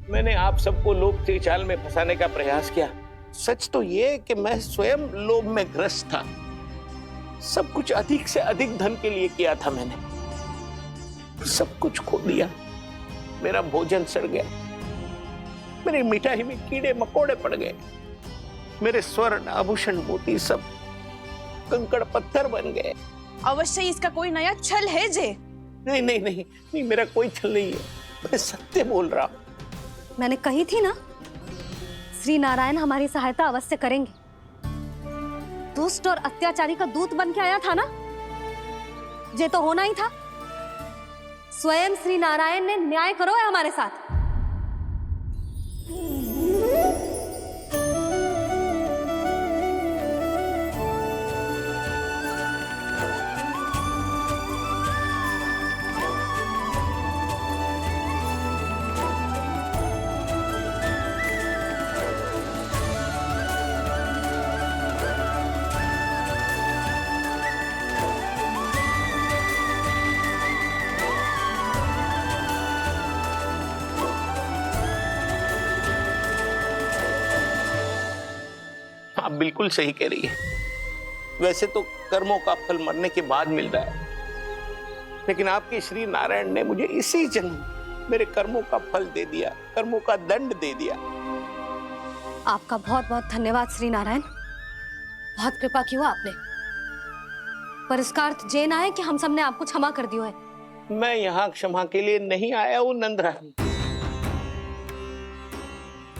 मैंने आप सबको लोभ के जाल में फंसाने का प्रयास किया। सच तो ये कि मैं स्वयं लोभ में ग्रस्त था। सब कुछ अधिक से अधिक धन के लिए किया था मैंने। सब कुछ खो दिया। मेरा भोजन सड़ गया, मेरी मिठाई में कीड़े मकोड़े पड़ गए, मेरे स्वर्ण आभूषण मोती सब कंकड़ पत्थर बन गए। अवश्य इसका कोई नया छल है जे। नहीं नहीं नहीं नहीं, मेरा कोई छल नहीं है, मैं सत्य बोल रहा हूं। मैंने कही थी ना, श्री नारायण हमारी सहायता अवश्य करेंगे। दुष्ट और अत्याचारी का दूत बन के आया था ना, ये तो होना ही था। स्वयं श्री नारायण ने न्याय करो है हमारे साथ। आप बिल्कुल सही कह रही है। वैसे तो कर्मों का फल मरने के बाद मिल रहा है, लेकिन आपके श्री नारायण ने मुझे इसी जन्म मेरे कर्मों का फल दे दिया, कर्मों का दंड दे दिया। आपका बहुत बहुत धन्यवाद श्री नारायण, बहुत कृपा की हो आपने। पर इसका अर्थ ये ना है कि हम सब ने आपको क्षमा कर दिया है। मैं यहाँ क्षमा के लिए नहीं आया हूँ नंदरानी।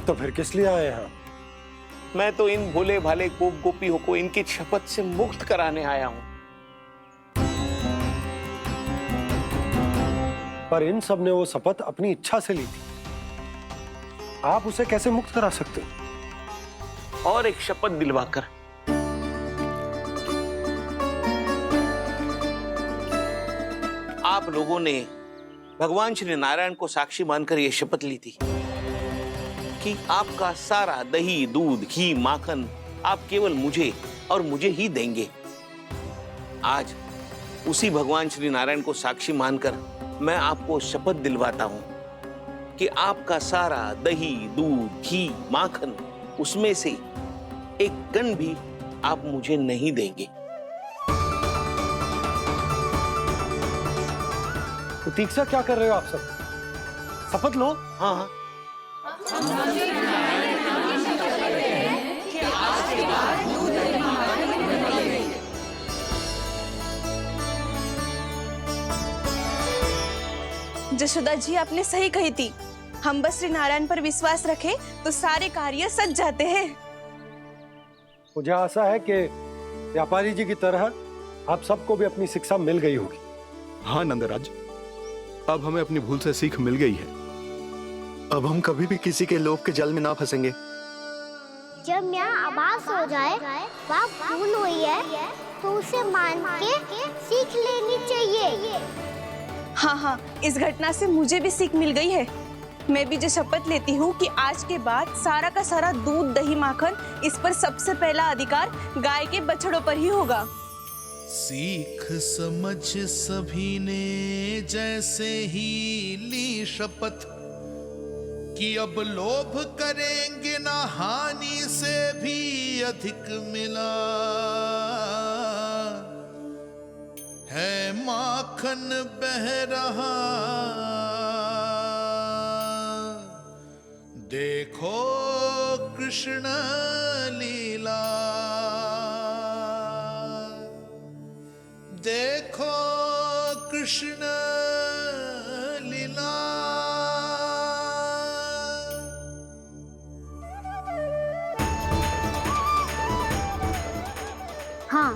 तो फिर किस लिए आए हैं? मैं तो इन भोले भाले गोप गोपियों को इनकी शपथ से मुक्त कराने आया हूँ। पर इन सब ने वो शपथ अपनी इच्छा से ली थी, आप उसे कैसे मुक्त करा सकते? और एक शपथ दिलवाकर। आप लोगों ने भगवान श्री नारायण को साक्षी मानकर यह शपथ ली थी कि आपका सारा दही, दूध, घी, माखन आप केवल मुझे और मुझे ही देंगे। आज उसी भगवान श्री नारायण को साक्षी मानकर मैं आपको शपथ दिलवाता हूं कि आपका सारा दही, दूध, घी, माखन, उसमें से एक कण भी आप मुझे नहीं देंगे। प्रतीक्षा क्या कर रहे हो आप सब? शपथ लो। हाँ हाँ। जशोदा जी आपने सही कही थी, हम बस श्री नारायण पर विश्वास रखें तो सारे कार्य सज जाते हैं। मुझे आशा है कि व्यापारी जी की तरह आप सबको भी अपनी शिक्षा मिल गई होगी। हाँ नंदराज, अब हमें अपनी भूल से सीख मिल गई है। अब हम कभी भी किसी के लोभ के जल में ना फंसेंगे। जब यहाँ आभास हो जाए वहाँ भूल हुई है तो उसे मान के सीख लेनी चाहिए। हाँ हाँ, इस घटना से मुझे भी सीख मिल गई है। मैं भी जो शपथ लेती हूँ कि आज के बाद सारा का सारा दूध, दही, माखन, इस पर सबसे पहला अधिकार गाय के बछड़ों पर ही होगा। सीख समझ सभी ने जैसे ही ली शपथ कि अब लोभ करेंगे ना हानि से भी अधिक मिला है, माखन बह रहा देखो कृष्ण लीला, देखो कृष्ण लीला। हाँ,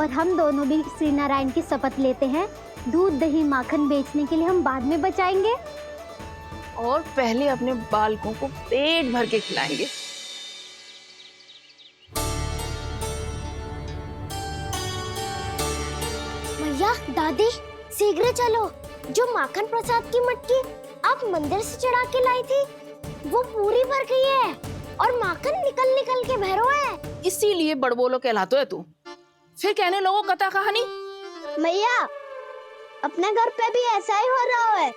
और हम दोनों भी श्री नारायण की शपथ लेते हैं, दूध दही माखन बेचने के लिए हम बाद में बचाएंगे और पहले अपने बालकों को पेट भर के खिलाएंगे। भैया, दादी, शीघ्र चलो। जो माखन प्रसाद की मटकी आप मंदिर से चढ़ा के लाई थी, वो पूरी भर गई है और माखन निकल निकल के भरो है। इसीलिए बड़बोलो कहलाते है तू। फिर कहने लोगों कथा कहानी। भैया, अपने घर पे भी ऐसा ही हो रहा है।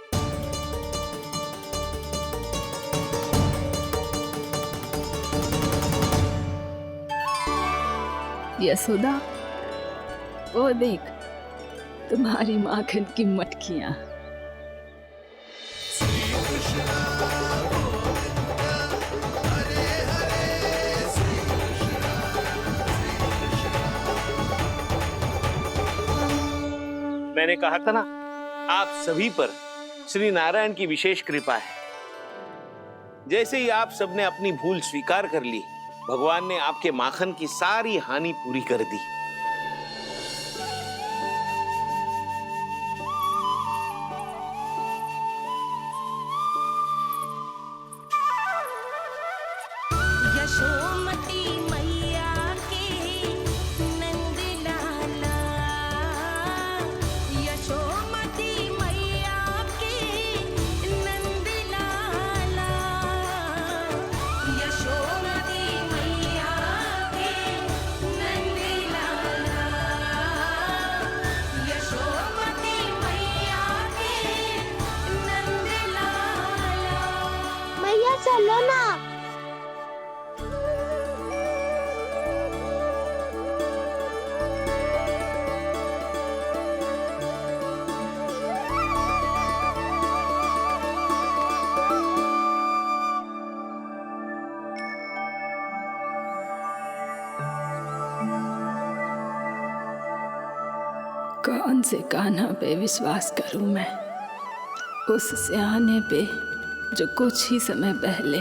यशोदा, वो देख तुम्हारी माखन की मटकियां। मैंने कहा था ना, आप सभी पर श्री नारायण की विशेष कृपा है। जैसे ही आप सबने अपनी भूल स्वीकार कर ली, भगवान ने आपके माखन की सारी हानि पूरी कर दी। यशोमती मैया के नंद लाला, यशोमती मैया के नंद लाला, यशोमती मैया के नंद लाला, यशोमती मैया के नंद लाला। मैया चलो ना। कौन से कान्हा पे विश्वास करूं मैं? उस सियाने पे जो कुछ ही समय पहले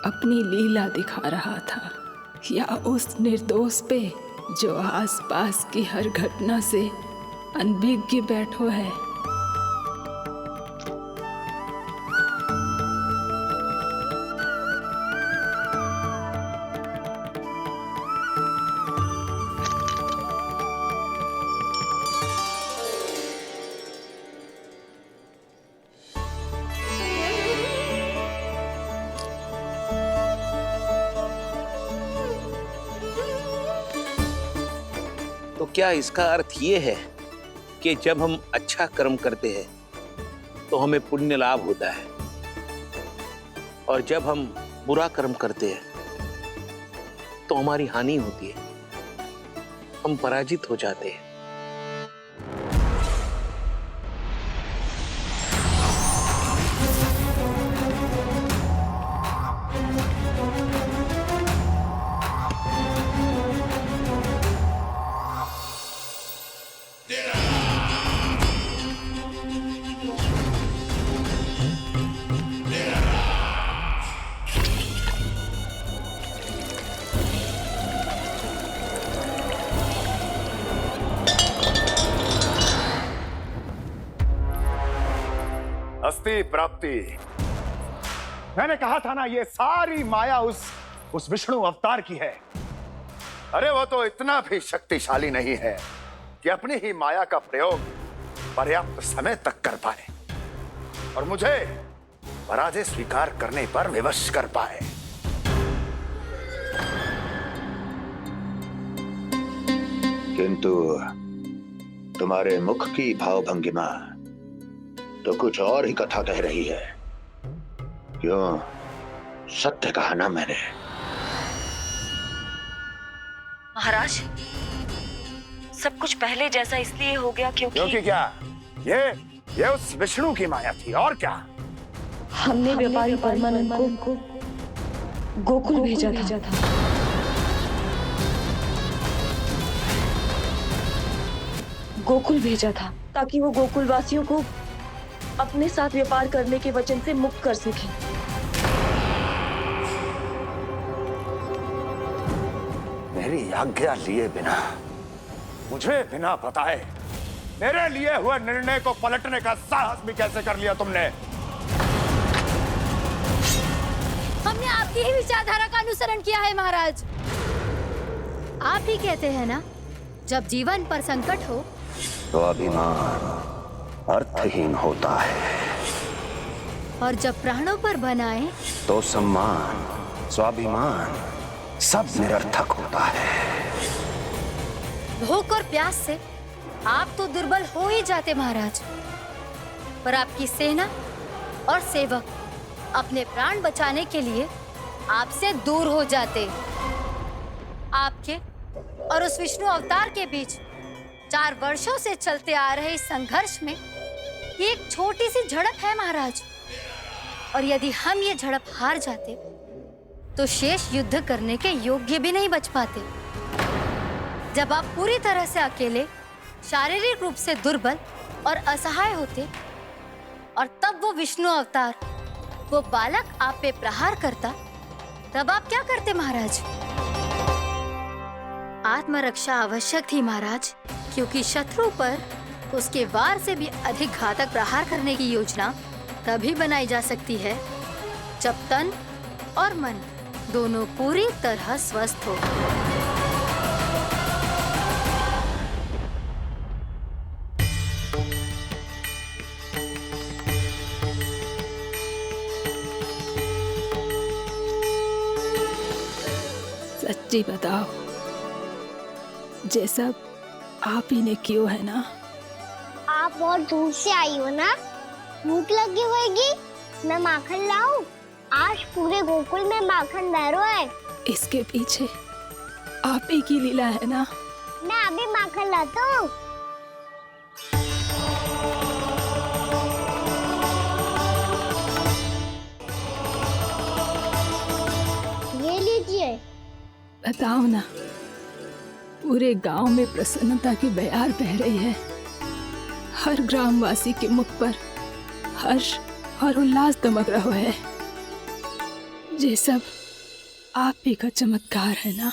अपनी लीला दिखा रहा था, या उस निर्दोष पे जो आसपास की हर घटना से अनभिज्ञ बैठो है? तो क्या इसका अर्थ ये है कि जब हम अच्छा कर्म करते हैं तो हमें पुण्य लाभ होता है, और जब हम बुरा कर्म करते हैं तो हमारी हानि होती है, हम पराजित हो जाते हैं? अस्ति प्राप्ति। मैंने कहा था ना, ये सारी माया उस विष्णु अवतार की है। अरे वो तो इतना भी शक्तिशाली नहीं है कि अपनी ही माया का प्रयोग पर्याप्त समय तक कर पाए और मुझे पराजय स्वीकार करने पर विवश कर पाए। किंतु तुम्हारे मुख की भावभंगिमा तो कुछ और ही कथा कह रही है। क्यों? सत्य कहा ना मैंने। महाराज, सब कुछ पहले जैसा इसलिए हो गया क्योंकि क्या? ये उस विष्णु की माया थी, और क्या? हमने व्यापारी परमानंद को गोकुल भेजा था। गोकुल भेजा था ताकि वो गोकुल वासियों को अपने साथ व्यापार करने के वचन से मुक्त कर सके। मेरी आज्ञा लिए बिना मुझे बिना बताए मेरे लिए हुए निर्णय को पलटने का साहस भी कैसे कर लिया तुमने? हमने आपकी ही विचारधारा का अनुसरण किया है महाराज। आप ही कहते हैं ना, जब जीवन पर संकट हो तो अभिमान अर्थहीन होता है, और जब प्राणों पर बनाए तो सम्मान स्वाभिमान सब निरर्थक होता है। भूख और प्यास से आप तो दुर्बल हो ही जाते महाराज, पर आपकी सेना और सेवक अपने प्राण बचाने के लिए आपसे दूर हो जाते। आपके और उस विष्णु अवतार के बीच 4 वर्षों से चलते आ रहे इस संघर्ष में ये एक छोटी सी झड़प है महाराज, और यदि हम ये झड़प हार जाते तो शेष युद्ध करने के योग्य भी नहीं बच पाते। जब आप पूरी तरह से अकेले, शारीरिक रूप से दुर्बल और असहाय होते, और तब वो विष्णु अवतार, वो बालक आप पे प्रहार करता, तब आप क्या करते महाराज? आत्मरक्षा आवश्यक थी महाराज, क्योंकि शत्रु पर उसके वार से भी अधिक घातक प्रहार करने की योजना तभी बनाई जा सकती है जब तन और मन दोनों पूरी तरह स्वस्थ हो। सच्ची बताओ, ये सब आप ही ने क्यों है ना? आप बहुत दूर से आई हो ना, भूख लगी होगी। मैं माखन लाऊं? आज पूरे गोकुल में माखन बह रहा है। इसके पीछे आप ही की लीला है ना? मैं अभी माखन लाता हूँ। ये लीजिए। बताओ ना, पूरे गांव में प्रसन्नता की बयार बह रही है। हर ग्रामवासी के मुख पर हर्ष और उल्लास दमक रहा है। ये सब आप ही का चमत्कार है ना?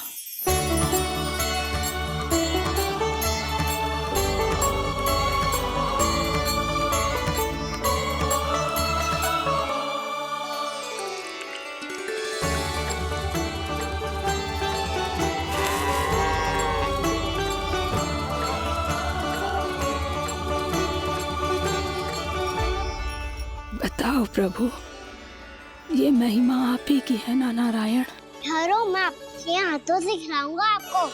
बताओ प्रभु, ये महिमा आप ही की है ना नारायण? ठहरो, मैं आपके हाथों से खिलाऊंगा आपको।